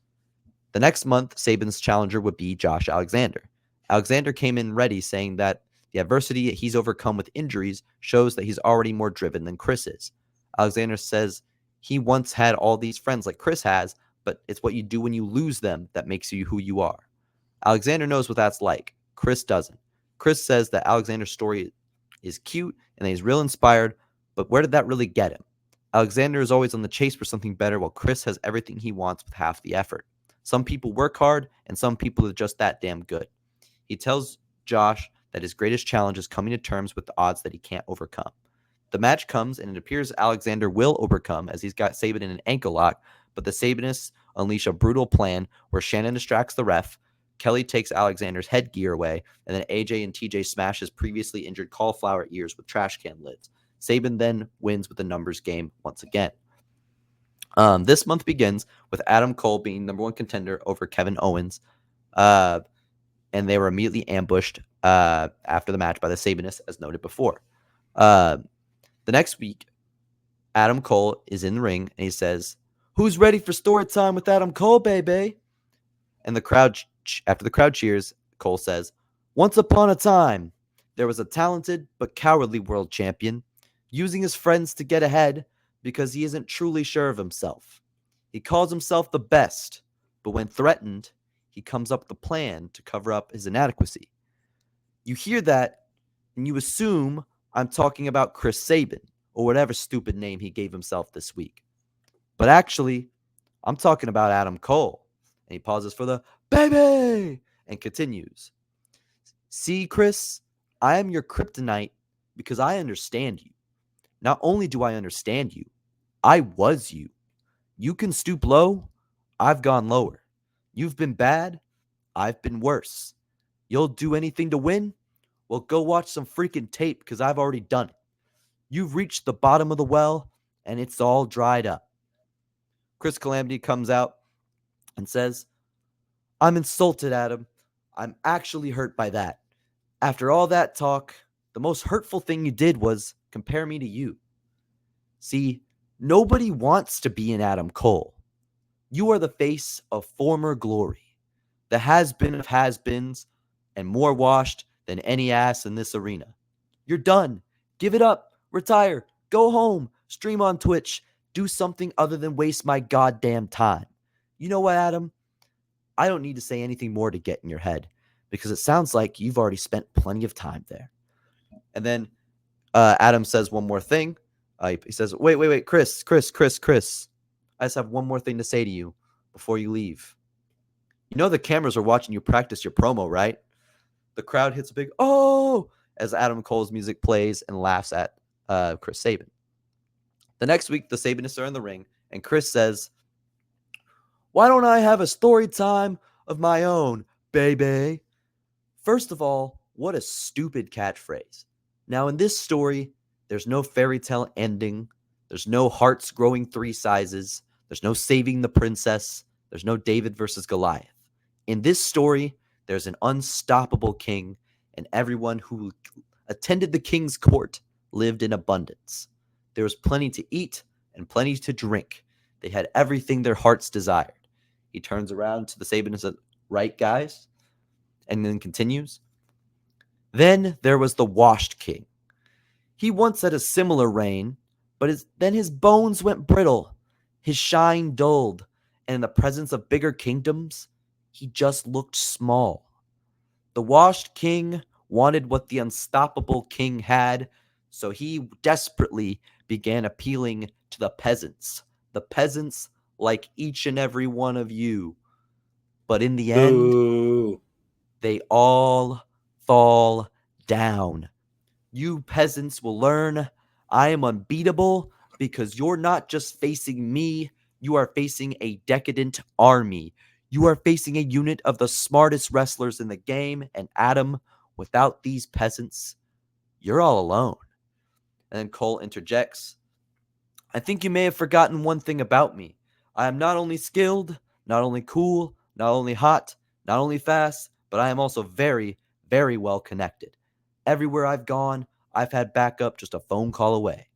The next month, Saban's challenger would be Josh Alexander. Alexander came in ready, saying that the adversity he's overcome with injuries shows that he's already more driven than Chris is. Alexander says he once had all these friends like Chris has, but it's what you do when you lose them that makes you who you are. Alexander knows what that's like. Chris doesn't. Chris says that Alexander's story is cute and that he's real inspired, but where did that really get him? Alexander is always on the chase for something better, while Chris has everything he wants with half the effort. Some people work hard, and some people are just that damn good. He tells Josh that his greatest challenge is coming to terms with the odds that he can't overcome. The match comes, and it appears Alexander will overcome as he's got Saban in an ankle lock, but the Sabanists unleash a brutal plan where Shannon distracts the ref, Kelly takes Alexander's headgear away, and then AJ and TJ smash his previously injured cauliflower ears with trash can lids. Saban then wins with the numbers game once again. This month begins with Adam Cole being number one contender over Kevin Owens, and they were immediately ambushed after the match by the Sabanists, as noted before. The next week, Adam Cole is in the ring, and he says, "Who's ready for story time with Adam Cole, baby?" And the crowd, after the crowd cheers, Cole says, "Once upon a time, there was a talented but cowardly world champion, using his friends to get ahead because he isn't truly sure of himself. He calls himself the best, but when threatened, he comes up with a plan to cover up his inadequacy." You hear that, and you assume I'm talking about Chris Sabin, or whatever stupid name he gave himself this week. But actually, I'm talking about Adam Cole. And he pauses for the baby and continues. "See, Chris, I am your kryptonite because I understand you. Not only do I understand you, I was you. You can stoop low, I've gone lower. You've been bad, I've been worse. You'll do anything to win? Well, go watch some freaking tape because I've already done it. You've reached the bottom of the well, and it's all dried up." Chris Calamity comes out and says, "I'm insulted, Adam. I'm actually hurt by that. After all that talk, the most hurtful thing you did was compare me to you. See, nobody wants to be an Adam Cole. You are the face of former glory, the has-been of has-beens, and more washed than any ass in this arena. You're done. Give it up. Retire. Go home. Stream on Twitch. Do something other than waste my goddamn time. You know what, Adam? I don't need to say anything more to get in your head because it sounds like you've already spent plenty of time there." And then Adam says one more thing. He says, wait, Chris. I just have one more thing to say to you before you leave. You know the cameras are watching you practice your promo, right? The crowd hits a big "oh" as Adam Cole's music plays and laughs at Chris Sabin. The next week, the Sabanists are in the ring, and Chris says, "Why don't I have a story time of my own, baby?" First of all, what a stupid catchphrase. Now, in this story, there's no fairy tale ending. There's no hearts growing 3 sizes. There's no saving the princess. There's no David versus Goliath. In this story, there's an unstoppable king, and everyone who attended the king's court lived in abundance. There was plenty to eat and plenty to drink. They had everything their hearts desired. He turns around to the Sabin and says, "Right, guys?" And then continues. Then there was the washed king. He once had a similar reign, but then his bones went brittle, his shine dulled, and in the presence of bigger kingdoms, he just looked small. The washed king wanted what the unstoppable king had, so he desperately began appealing to the peasants like each and every one of you. But in the end, Ooh. they all fall down. You peasants will learn I am unbeatable because you're not just facing me, you are facing a decadent army. You are facing a unit of the smartest wrestlers in the game, and Adam, without these peasants, you're all alone. And then Cole interjects, I think you may have forgotten one thing about me. I am not only skilled, not only cool, not only hot, not only fast, but I am also very, very well connected. Everywhere I've gone, I've had backup just a phone call away.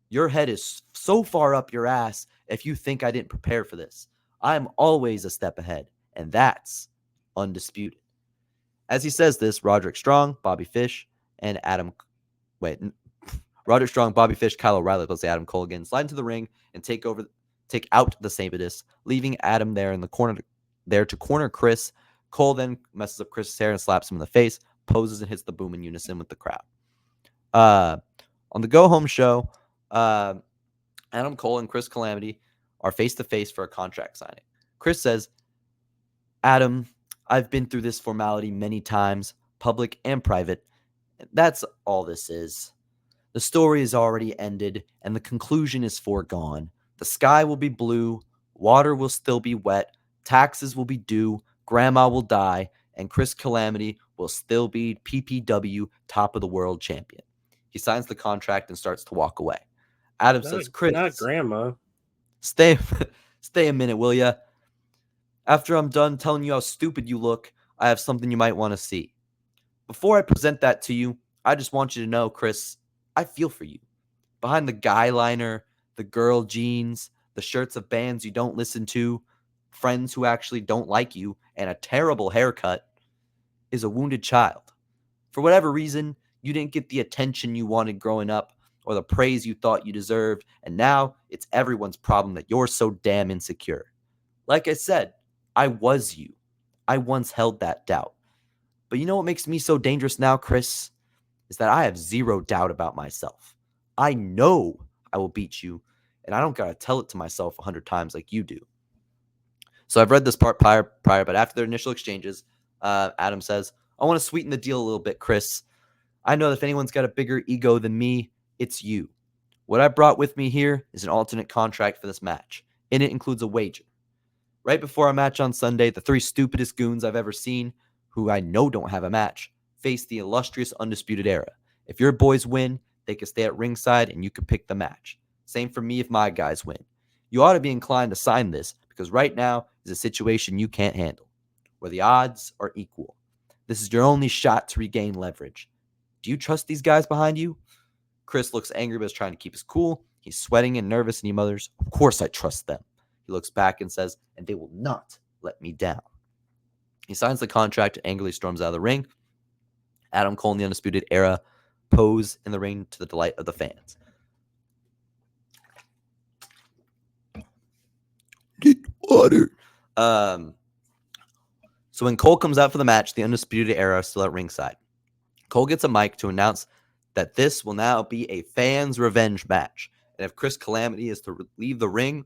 Your head is so far up your ass if you think I didn't prepare for this. I am always a step ahead, and that's undisputed. As he says this, Roderick Strong, Bobby Fish, and Roderick Strong, Bobby Fish, Kyle O'Reilly, let's say Adam Cole again, slide into the ring and take out the Sabadus, leaving Adam there in the corner to corner Chris. Cole then messes up Chris's hair and slaps him in the face, poses and hits the boom in unison with the crowd. On the go-home show, Adam Cole and Chris Calamity are face-to-face for a contract signing. Chris says, Adam, I've been through this formality many times, public and private. That's all this is. The story is already ended, and the conclusion is foregone. The sky will be blue, water will still be wet, taxes will be due, grandma will die, and Chris Calamity will still be PPW top of the world champion. He signs the contract and starts to walk away. Adam says, Chris, not grandma. Stay a minute, will ya? After I'm done telling you how stupid you look, I have something you might want to see. Before I present that to you, I just want you to know, Chris, I feel for you. Behind the guy liner, the girl jeans, the shirts of bands you don't listen to, friends who actually don't like you, and a terrible haircut is a wounded child. For whatever reason, you didn't get the attention you wanted growing up or the praise you thought you deserved, and now it's everyone's problem that you're so damn insecure. Like I said, I was you. I once held that doubt. But you know what makes me so dangerous now, Chris? Is that I have zero doubt about myself. I know I will beat you, and I don't gotta tell it to myself 100 times like you do. So I've read this part prior, but after their initial exchanges, Adam says, I want to sweeten the deal a little bit, Chris. I know that if anyone's got a bigger ego than me, it's you. What I brought with me here is an alternate contract for this match. In it includes a wager. Right before our match on Sunday, the three stupidest goons I've ever seen, who I know don't have a match, face the illustrious Undisputed Era. If your boys win, they can stay at ringside and you can pick the match. Same for me if my guys win. You ought to be inclined to sign this because right now is a situation you can't handle, where the odds are equal. This is your only shot to regain leverage. Do you trust these guys behind you? Chris looks angry but is trying to keep his cool. He's sweating and nervous and he mutters, of course I trust them. He looks back and says, and they will not let me down. He signs the contract and angrily storms out of the ring. Adam Cole and the Undisputed Era pose in the ring to the delight of the fans. Get water. So when Cole comes out for the match, the Undisputed Era is still at ringside. Cole gets a mic to announce that this will now be a fans' revenge match. And if Chris Calamity is to leave the ring,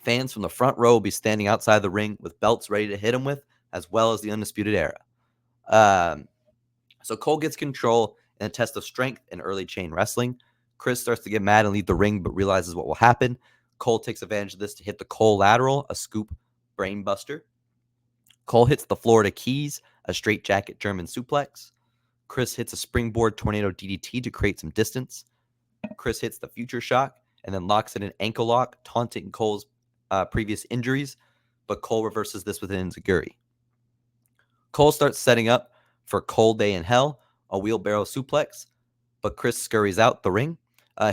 fans from the front row will be standing outside the ring with belts ready to hit him with, as well as the Undisputed Era. So Cole gets control in a test of strength and early chain wrestling. Chris starts to get mad and leave the ring, but realizes what will happen. Cole takes advantage of this to hit the Cole lateral, a scoop brainbuster. Cole hits the Florida Keys, a straightjacket German suplex. Chris hits a springboard tornado DDT to create some distance. Chris hits the future shock and then locks in an ankle lock, taunting Cole's previous injuries, but Cole reverses this with an enziguri. Cole starts setting up for Cole Day in Hell, a wheelbarrow suplex, but Chris scurries out the ring.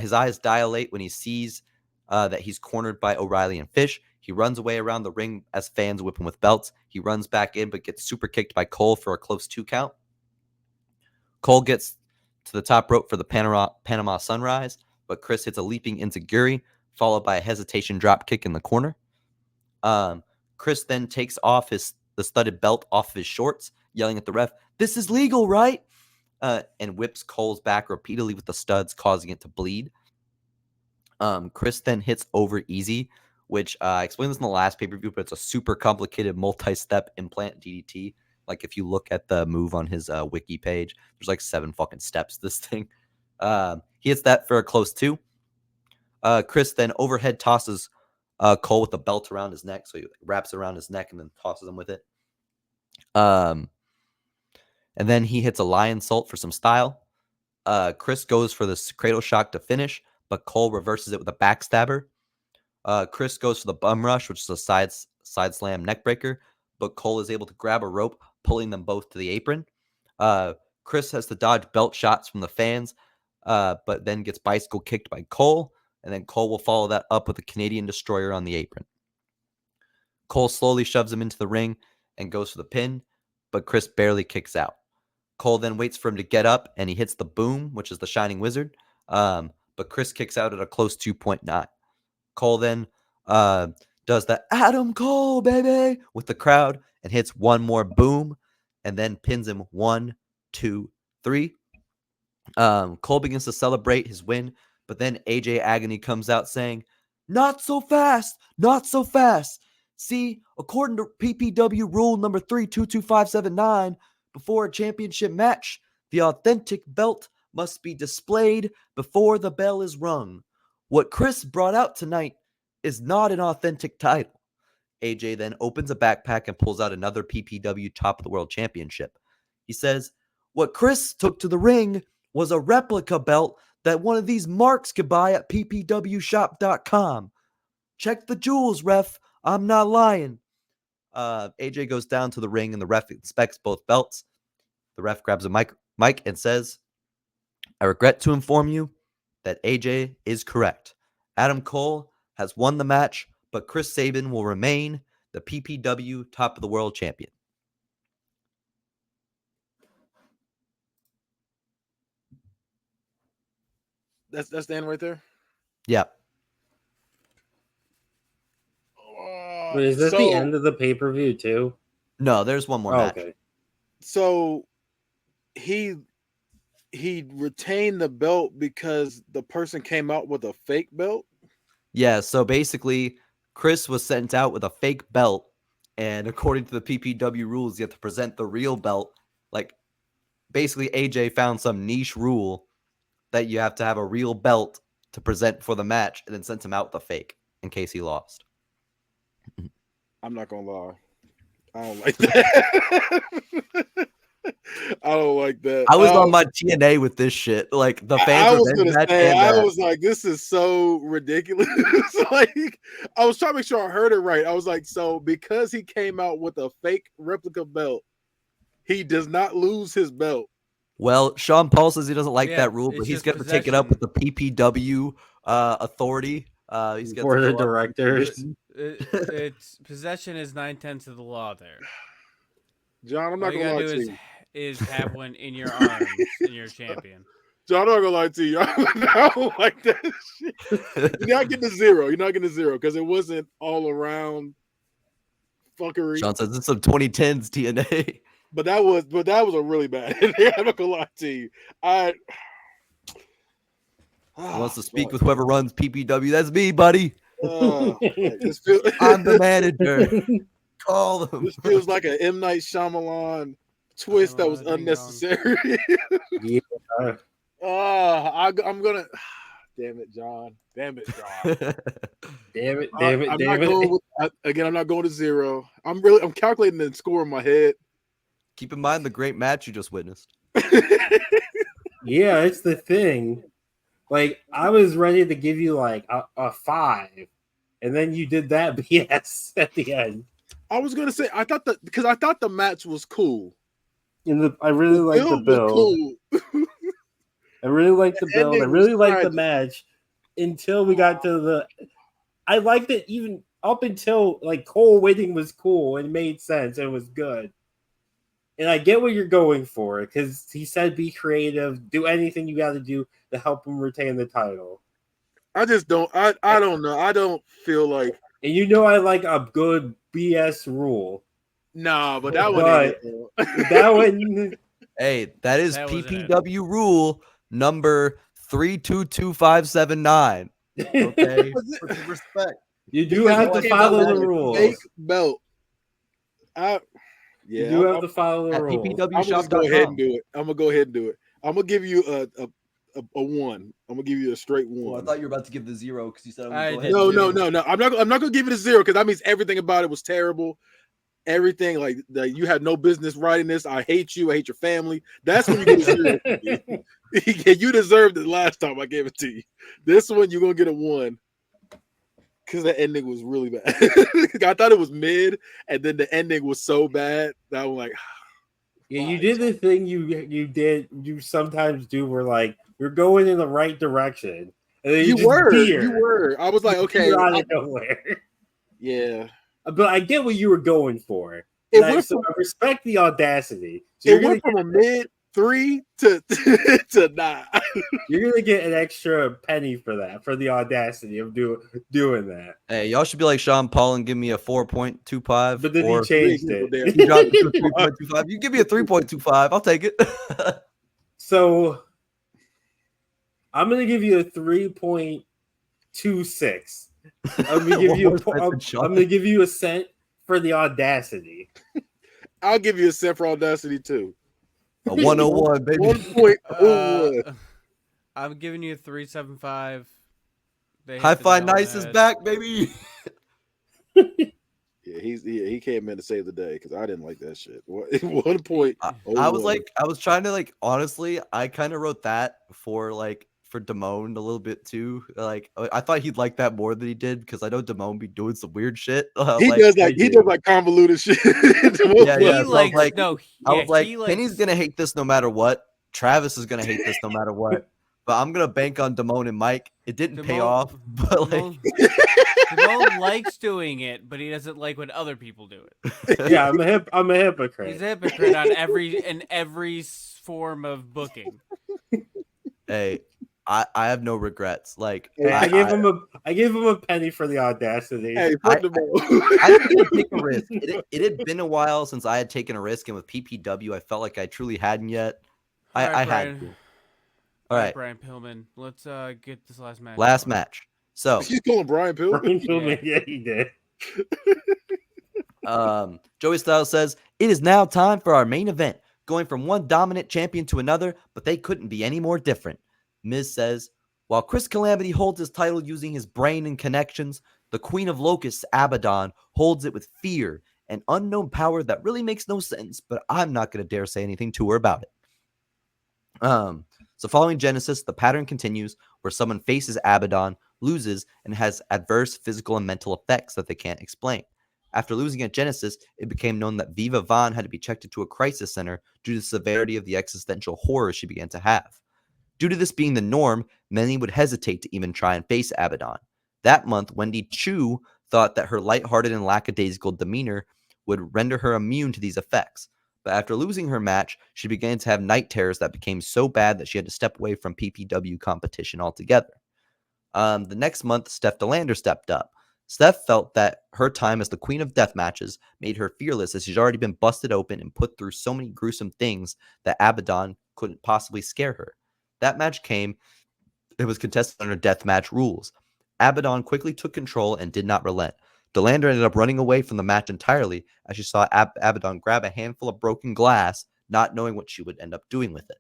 His eyes dilate when he sees that he's cornered by O'Reilly and Fish. He runs away around the ring as fans whip him with belts. He runs back in but gets super kicked by Cole for a close 2 count. Cole gets to the top rope for the Panama Sunrise, but Chris hits a leaping enziguri, followed by a hesitation drop kick in the corner. Chris then takes off the studded belt off of his shorts, yelling at the ref, "This is legal, right?" And whips Cole's back repeatedly with the studs, causing it to bleed. Chris then hits Over Easy, which I explained this in the last pay-per-view, but it's a super complicated multi-step implant DDT. Like if you look at the move on his wiki page, there's like 7 fucking steps. This thing. He hits that for a close 2. Chris then overhead tosses Cole with the belt around his neck, so he wraps it around his neck and then tosses him with it. And then he hits a lion salt for some style. Chris goes for the cradle shock to finish, but Cole reverses it with a backstabber. Chris goes for the bum rush, which is a side slam neck breaker, but Cole is able to grab a rope, pulling them both to the apron. Chris has to dodge belt shots from the fans, but then gets bicycle kicked by Cole, and then Cole will follow that up with a Canadian Destroyer on the apron. Cole slowly shoves him into the ring and goes for the pin, but Chris barely kicks out. Cole then waits for him to get up, and he hits the boom, which is the Shining Wizard, but Chris kicks out at a close 2.9. Cole then does the Adam Cole, baby, with the crowd and hits one more boom and then pins him 1, 2, 3. Cole begins to celebrate his win, but then AJ Agony comes out saying, "Not so fast, not so fast. See, according to PPW rule number 322579, before a championship match, the authentic belt must be displayed before the bell is rung. What Chris brought out tonight is not an authentic title." AJ then opens a backpack and pulls out another PPW Top of the World Championship. He says, "What Chris took to the ring was a replica belt that one of these marks could buy at ppwshop.com. Check the jewels, ref. I'm not lying." AJ goes down to the ring and the ref inspects both belts. The ref grabs a mic and says, "I regret to inform you that AJ is correct. Adam Cole has won the match, but Chris Sabin will remain the PPW Top of the World Champion." That's the end right there. Yeah. But is this the end of the pay-per-view too? No, there's one more Oh, match. okay. So he retained the belt because the person came out with a fake belt. Yeah, so basically, Chris was sent out with a fake belt, and according to the PPW rules, you have to present the real belt. Like, basically, AJ found some niche rule that you have to have a real belt to present for the match, and then sent him out with a fake in case he lost. I'm not gonna lie, I don't like that. I don't like that. I was on my TNA with this shit. Like, the fans I were was gonna match say, and I that. was like, this is so ridiculous. Like, I was trying to make sure I heard it right. I was like, so because he came out with a fake replica belt, he does not lose his belt. Well, Sean Paul says he doesn't like Yeah, that rule, it's but he's just going to take it up with possession. the PPW authority. He's got For to the go up. directors. It's possession is 9/10 of the law there. John, I'm All not you gonna gotta lie do to you. is have one in your arms and you're a champion. John, I'm not gonna lie to you. I don't like that shit. You're not getting a zero. You're not getting a zero because it wasn't all around fuckery. Sean says it's some 2010s TNA. But that was a really bad. I'm not gonna lie to you. He wants to speak with whoever runs PPW. That's me, buddy. This I'm the manager. Call them. This feels like an M. Night Shyamalan twist that was unnecessary. Yeah. I'm gonna. Damn it, John. Damn it, John. Damn it, I'm not going with, again, I'm not going to zero. I'm calculating the score in my head. Keep in mind the great match you just witnessed. Yeah, it's the thing. Like, I was ready to give you like a 5, and then you did that BS at the end. I was gonna say I thought the match was cool. I really like the build. Cool. I really liked the build. I ending really was liked the tragic. match until we got to the. I liked it even up until like Cole winning was cool and made sense and was good. And I get what you're going for because he said be creative, do anything you got to do to help him retain the title. I just don't. I don't know. I don't feel like. And you know I like a good BS rule. Nah, but that But one. that one. Hey, that is That wasn't it. PPW rule number 322579. Okay. Put some respect. You do have to follow the rules. Fake belt. You Yeah, do have to follow the At rules. I'm gonna just go ahead and ppwshop.com. do it. I'm gonna go ahead and do it. I'm gonna give you a 1. I'm gonna give you a straight 1. Well, I thought you were about to give the 0 because you said I'm I gonna go did ahead. too. No. I'm not gonna give it a 0 because that means everything about it was terrible. Everything like you had no business writing this. I hate you. I hate your family. That's when you get a 0. Yeah, you deserved it last time I gave it to you. This one you're gonna get a 1 because the ending was really bad. I thought it was mid, and then the ending was so bad that I'm like, Yeah, you did the thing you sometimes do where like you're going in the right direction. And then you just were. veer. You were. I was like, okay, You're out of nowhere. yeah. But I get what you were going for. It And went so from I respect the audacity. So it went from a mid 3 to 9. you're gonna get an extra penny for that, for the audacity of doing that. Hey, y'all should be like Sean Paul and give me a 4.25. But then he or changed people there. it. you dropped it to a 3.25. You give me a 3.25. I'll take it. So I'm gonna give you a 3.26. I'm gonna give you I'm gonna give you a cent for the audacity. I'll give you a cent for audacity too. A 101, baby. 1.01. I'm giving you a 3.75. They High hit the Five nail on Nice the is head. back, baby. Yeah, he came in to save the day because I didn't like that shit. 1 point. I was trying to honestly, I kind of wrote that for Damone a little bit too. Like, I thought he'd like that more than he did because I know Damone be doing some weird shit. He does convoluted shit. Yeah. He So I was likes like, no. I Yeah, was like, he Penny's likes. gonna hate this no matter what. Travis is gonna hate this no matter what. But I'm gonna bank on Damone and Mike. It didn't pay off, but Damone likes doing it, but he doesn't like when other people do it. Yeah, I'm a hypocrite. He's a hypocrite on every form of booking. hey, I have no regrets. Like, Hey, I gave him a penny for the audacity. Hey, fuck the ball. I didn't take a risk. It had been a while since I had taken a risk, and with PPW, I felt like I truly hadn't yet. I had to. All right, Brian Pillman. Let's get this last match. last going. match. So, He's calling Brian Pillman. Brian Pillman, yeah, he did. Joey Styles says, "It is now time for our main event, going from one dominant champion to another, but they couldn't be any more different." Miz says, "While Chris Calamity holds his title using his brain and connections, the Queen of Locusts, Abaddon, holds it with fear and unknown power that really makes no sense, but I'm not going to dare say anything to her about it." So following Genesis, the pattern continues where someone faces Abaddon, loses, and has adverse physical and mental effects that they can't explain. After losing at Genesis, it became known that Viva Vaughn had to be checked into a crisis center due to the severity of the existential horror she began to have. Due to this being the norm, many would hesitate to even try and face Abaddon. That month, Wendy Chu thought that her lighthearted and lackadaisical demeanor would render her immune to these effects. But after losing her match, she began to have night terrors that became so bad that she had to step away from PPW competition altogether. The next month, Steph DeLander stepped up. Steph felt that her time as the queen of death matches made her fearless, as she's already been busted open and put through so many gruesome things that Abaddon couldn't possibly scare her. That match came. It was contested under deathmatch rules. Abaddon quickly took control and did not relent. DeLander ended up running away from the match entirely as she saw Abaddon grab a handful of broken glass, not knowing what she would end up doing with it.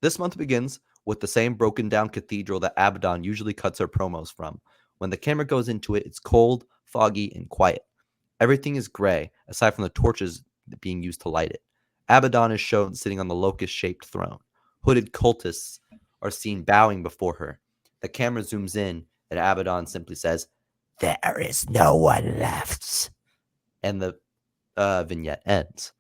This month begins with the same broken down cathedral that Abaddon usually cuts her promos from. When the camera goes into it, it's cold, foggy, and quiet. Everything is gray, aside from the torches being used to light it. Abaddon is shown sitting on the locust-shaped throne. Hooded cultists are seen bowing before her. The camera zooms in, and Abaddon simply says, "There is no one left." And the vignette ends.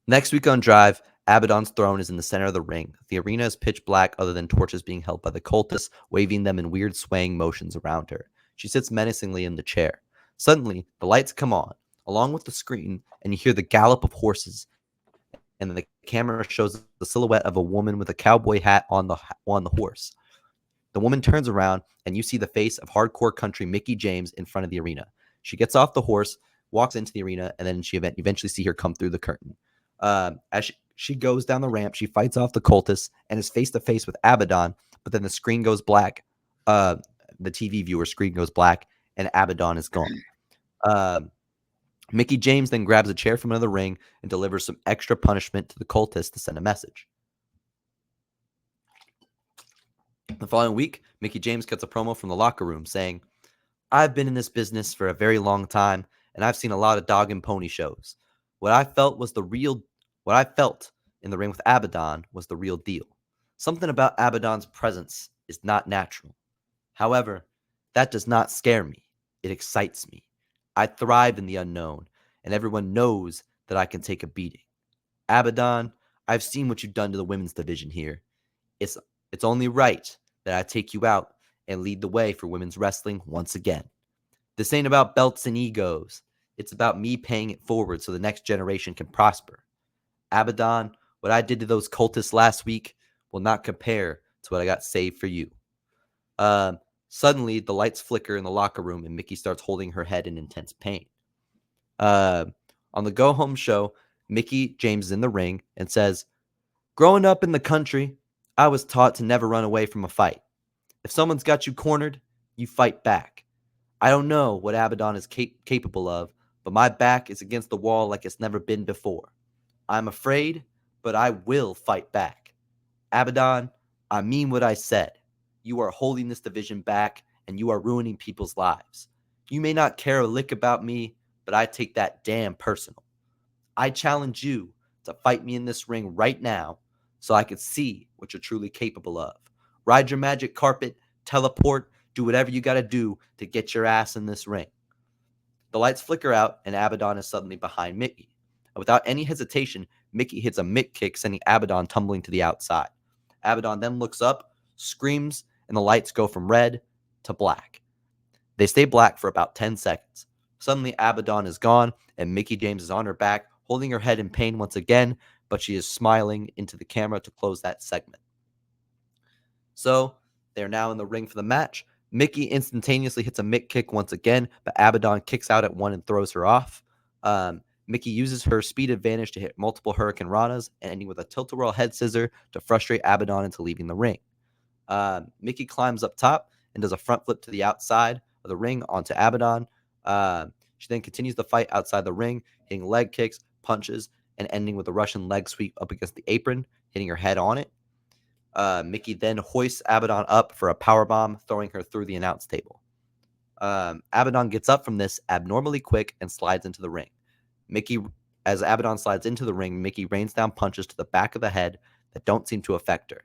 Next week on Drive, Abaddon's throne is in the center of the ring. The arena is pitch black other than torches being held by the cultists, waving them in weird swaying motions around her. She sits menacingly in the chair. Suddenly, the lights come on, along with the screen, and you hear the gallop of horses. And the camera shows the silhouette of a woman with a cowboy hat on the horse. The woman turns around, and you see the face of hardcore country Mickie James in front of the arena. She gets off the horse, walks into the arena, and then you eventually see her come through the curtain. As she goes down the ramp, she fights off the cultists and is face to face with Abaddon, but then the screen goes black. The TV viewer screen goes black, and Abaddon is gone. Mickie James then grabs a chair from another ring and delivers some extra punishment to the cultists to send a message. The following week, Mickie James cuts a promo from the locker room saying, "I've been in this business for a very long time, and I've seen a lot of dog and pony shows. What I felt in the ring with Abaddon was the real deal. Something about Abaddon's presence is not natural. However, that does not scare me. It excites me. I thrive in the unknown, and everyone knows that I can take a beating. Abaddon, I've seen what you've done to the women's division here. It's only right that I take you out and lead the way for women's wrestling once again. This ain't about belts and egos. It's about me paying it forward so the next generation can prosper. Abaddon, what I did to those cultists last week will not compare to what I got saved for you." Suddenly, the lights flicker in the locker room and Mickie starts holding her head in intense pain. On the go-home show, Mickie James is in the ring and says, "Growing up in the country, I was taught to never run away from a fight. If someone's got you cornered, you fight back. I don't know what Abaddon is capable of, but my back is against the wall like it's never been before. I'm afraid, but I will fight back. Abaddon, I mean what I said. You are holding this division back, and you are ruining people's lives. You may not care a lick about me, but I take that damn personal. I challenge you to fight me in this ring right now so I could see what you're truly capable of. Ride your magic carpet, teleport, do whatever you got to do to get your ass in this ring." The lights flicker out, and Abaddon is suddenly behind Mickie. Without any hesitation, Mickie hits a mitt kick, sending Abaddon tumbling to the outside. Abaddon then looks up, screams, and the lights go from red to black. They stay black for about 10 seconds. Suddenly, Abaddon is gone, and Mickie James is on her back, holding her head in pain once again, but she is smiling into the camera to close that segment. So, they're now in the ring for the match. Mickie instantaneously hits a mitt kick once again, but Abaddon kicks out at one and throws her off. Mickie uses her speed advantage to hit multiple Hurricane Ranas, and ending with a tilt-a-whirl head scissor to frustrate Abaddon into leaving the ring. Mickie climbs up top and does a front flip to the outside of the ring onto Abaddon. She then continues the fight outside the ring, hitting leg kicks, punches, and ending with a Russian leg sweep up against the apron, hitting her head on it. Mickie then hoists Abaddon up for a powerbomb, throwing her through the announce table. Abaddon gets up from this abnormally quick and slides into the ring. As Abaddon slides into the ring, Mickie rains down punches to the back of the head that don't seem to affect her.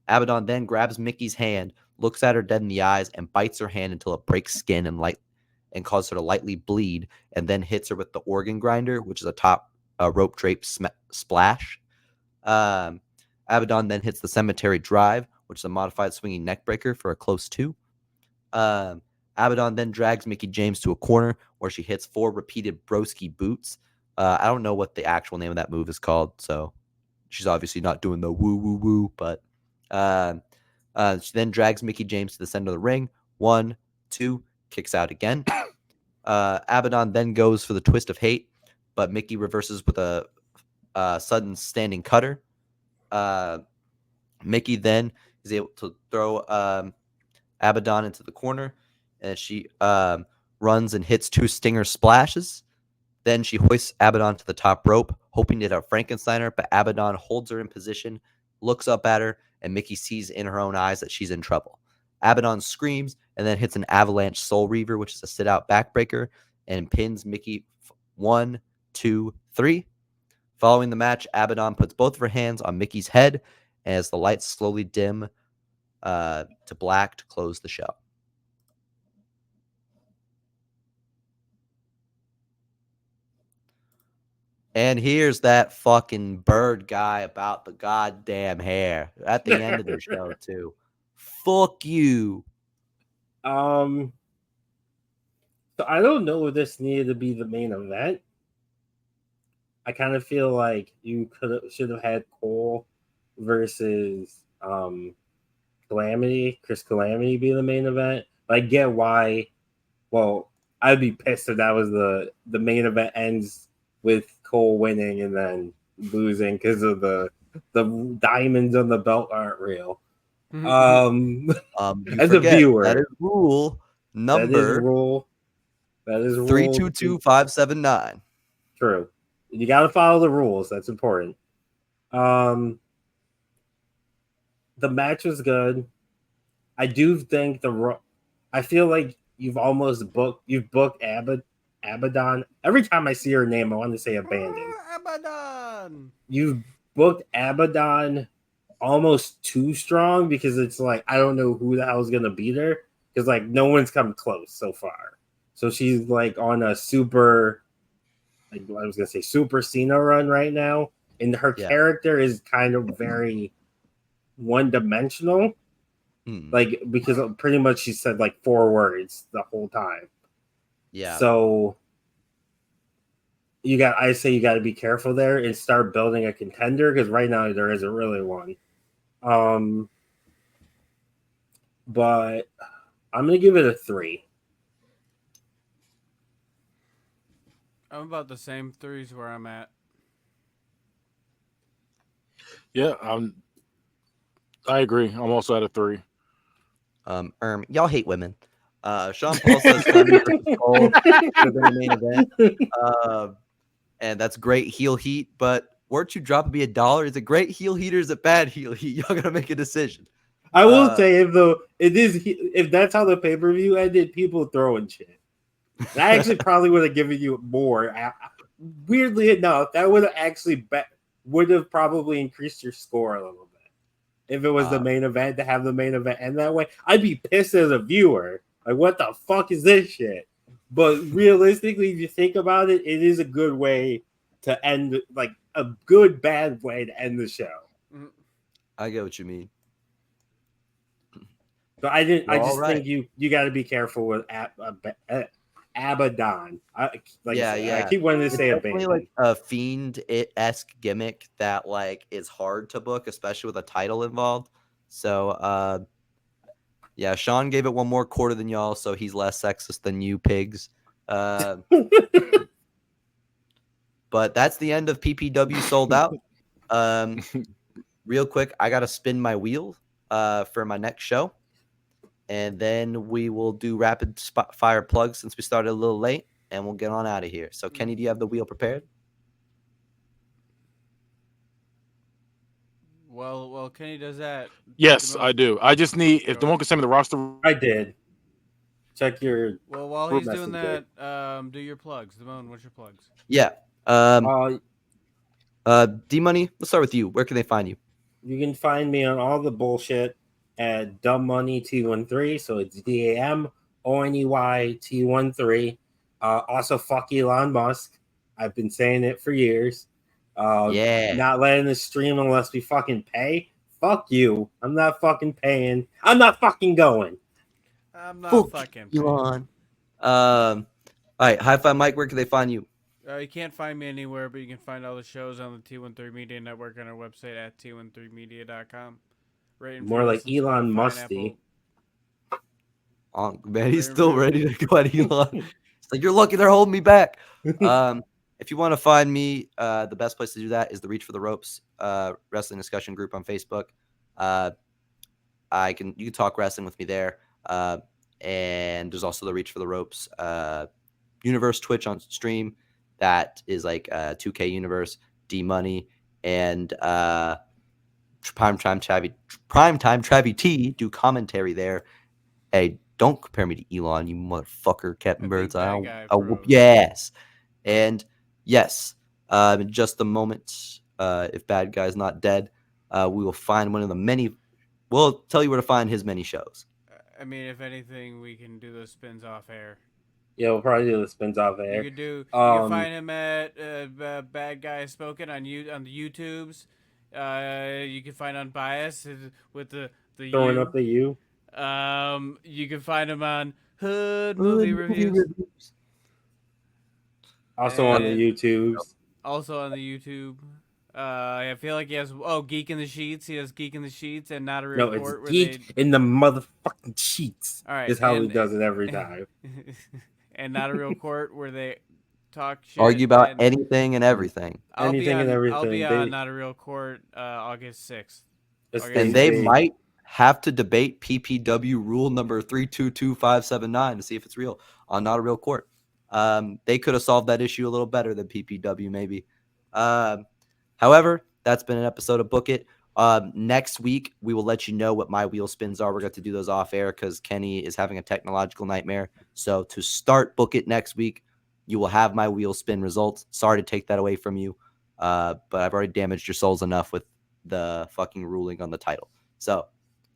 Abaddon then grabs Mickie's hand, looks at her dead in the eyes, and bites her hand until it breaks skin and causes her to lightly bleed, and then hits her with the organ grinder, which is a top rope drape splash. Abaddon then hits the cemetery drive, which is a modified swinging neck breaker for a close 2. Abaddon then drags Mickie James to a corner where she hits 4 repeated broski boots. I don't know what the actual name of that move is called, so she's obviously not doing the woo woo woo, but she then drags Mickie James to the center of the ring. 1, 2, kicks out again. Abaddon then goes for the twist of hate, but Mickie reverses with a sudden standing cutter. Mickie then is able to throw Abaddon into the corner, and she runs and hits 2 stinger splashes. Then she hoists Abaddon to the top rope, hoping to hit a Frankensteiner, but Abaddon holds her in position, looks up at her, and Mickie sees in her own eyes that she's in trouble. Abaddon screams and then hits an avalanche soul reaver, which is a sit-out backbreaker, and pins Mickie 1, 2, 3. Following the match, Abaddon puts both of her hands on Mickie's head as the lights slowly dim to black to close the show. And here's that fucking bird guy about the goddamn hair at the end of the show, too. Fuck you. So I don't know if this needed to be the main event. I kind of feel like you should have had Cole versus Calamity, Chris Calamity be the main event. But I get why. Well, I'd be pissed if that was the main event ends with Cole winning and then losing because of the diamonds on the belt aren't real. As a viewer, that is rule number. That is rule 322579. True. You got to follow the rules. That's important. The match was good. I do think I feel like you've booked Abaddon. Every time I see her name, I want to say Abandon. Abaddon. You've booked Abaddon almost too strong because it's like I don't know who the hell is gonna beat her because like no one's come close so far. So she's like on a super, like I was gonna say Super Cena run right now, and her character is kind of very one-dimensional. Like because pretty much she said like 4 words the whole time. Yeah. So I say you got to be careful there and start building a contender because right now there isn't really one. But I'm gonna give it a 3. I'm about the same 3s where I'm at. Yeah, I agree. I'm also at a 3. Y'all hate women. Sean Paul says Clemmy versus Cole for the main event. And that's great heel heat, but weren't you dropping me $1? Is it great heel heat or is it bad heel heat? Y'all gotta make a decision. I will say if that's how the pay-per-view ended, people throwing shit. I actually probably would have given you more. Weirdly enough, that would have actually would have probably increased your score a little bit. If it was the main event, to have the main event end that way, I'd be pissed as a viewer. Like, what the fuck is this shit? But realistically, if you think about it, it is a good way to end, like a good bad way to end the show. I get what you mean. But I think you got to be careful with Abaddon. I keep wanting to say Definitely like a Fiend-esque gimmick that like is hard to book, especially with a title involved. So yeah, Sean gave it 1 more quarter than y'all, so he's less sexist than you pigs. But that's the end of PPW sold out. Real quick, I gotta spin my wheel for my next show. And then we will do rapid fire plugs since we started a little late, and we'll get on out of here. So, Kenny, do you have the wheel prepared? Well, Kenny does that. Yes, I do. I just need if Damone can send me the roster. I did. Check your. Well, while he's doing that, do your plugs. Damone, what's your plugs? Yeah. D-Money, let's start with you. Where can they find you? You can find me on all the bullshit at Dumb Money T13, so it's DAMONEY T13. Also, fuck Elon Musk. I've been saying it for years. Not letting us stream unless we fucking pay. Fuck you. I'm not fucking paying. I'm not fucking going. I'm not fucking paying. Elon. All right, Hi-Fi Mike, where can they find you? You can't find me anywhere, but you can find all the shows on the T13 Media Network on our website at t13media.com. More like Elon Musty. Oh, man, he's still ready to go at Elon. It's like, you're lucky they're holding me back. If you want to find me, the best place to do that is the Reach for the Ropes wrestling discussion group on Facebook. You can talk wrestling with me there. And there's also the Reach for the Ropes Universe Twitch on stream. That is like 2K Universe, D-Money, and Primetime Travie T do commentary there. Hey, don't compare me to Elon, you motherfucker, Captain Birds. I'll whoop your ass. And yes, in just a moment, if Bad Guy's not dead, we will find one of the many. We'll tell you where to find his many shows. I mean, if anything, we can do those spins off air. Yeah, we'll probably do the spins off air. You can find him at Bad Guy Spoken on the YouTubes. You can find Unbiased with the throwing up the U. You can find him on Hood Movie Reviews. Also on the YouTubes. Also on the YouTube. I feel like he has Geek in the Sheets. He has Geek in the Sheets and Not a Real Court. No, it's Geek in the motherfucking Sheets. All right, is how he does it every time. And Not a Real Court, where they talk shit. Argue about anything and everything. I'll be on Not a Real Court August 6th. And they might have to debate PPW rule number 322579 to see if it's real on Not a Real Court. They could have solved that issue a little better than PPW, maybe. However, that's been an episode of Book It. Next week, we will let you know what my wheel spins are. We're going to do those off air because Kenny is having a technological nightmare. So to start Book It next week, you will have my wheel spin results. Sorry to take that away from you, but I've already damaged your souls enough with the fucking ruling on the title. So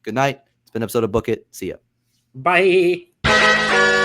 good night. It's been an episode of Book It. See ya. Bye.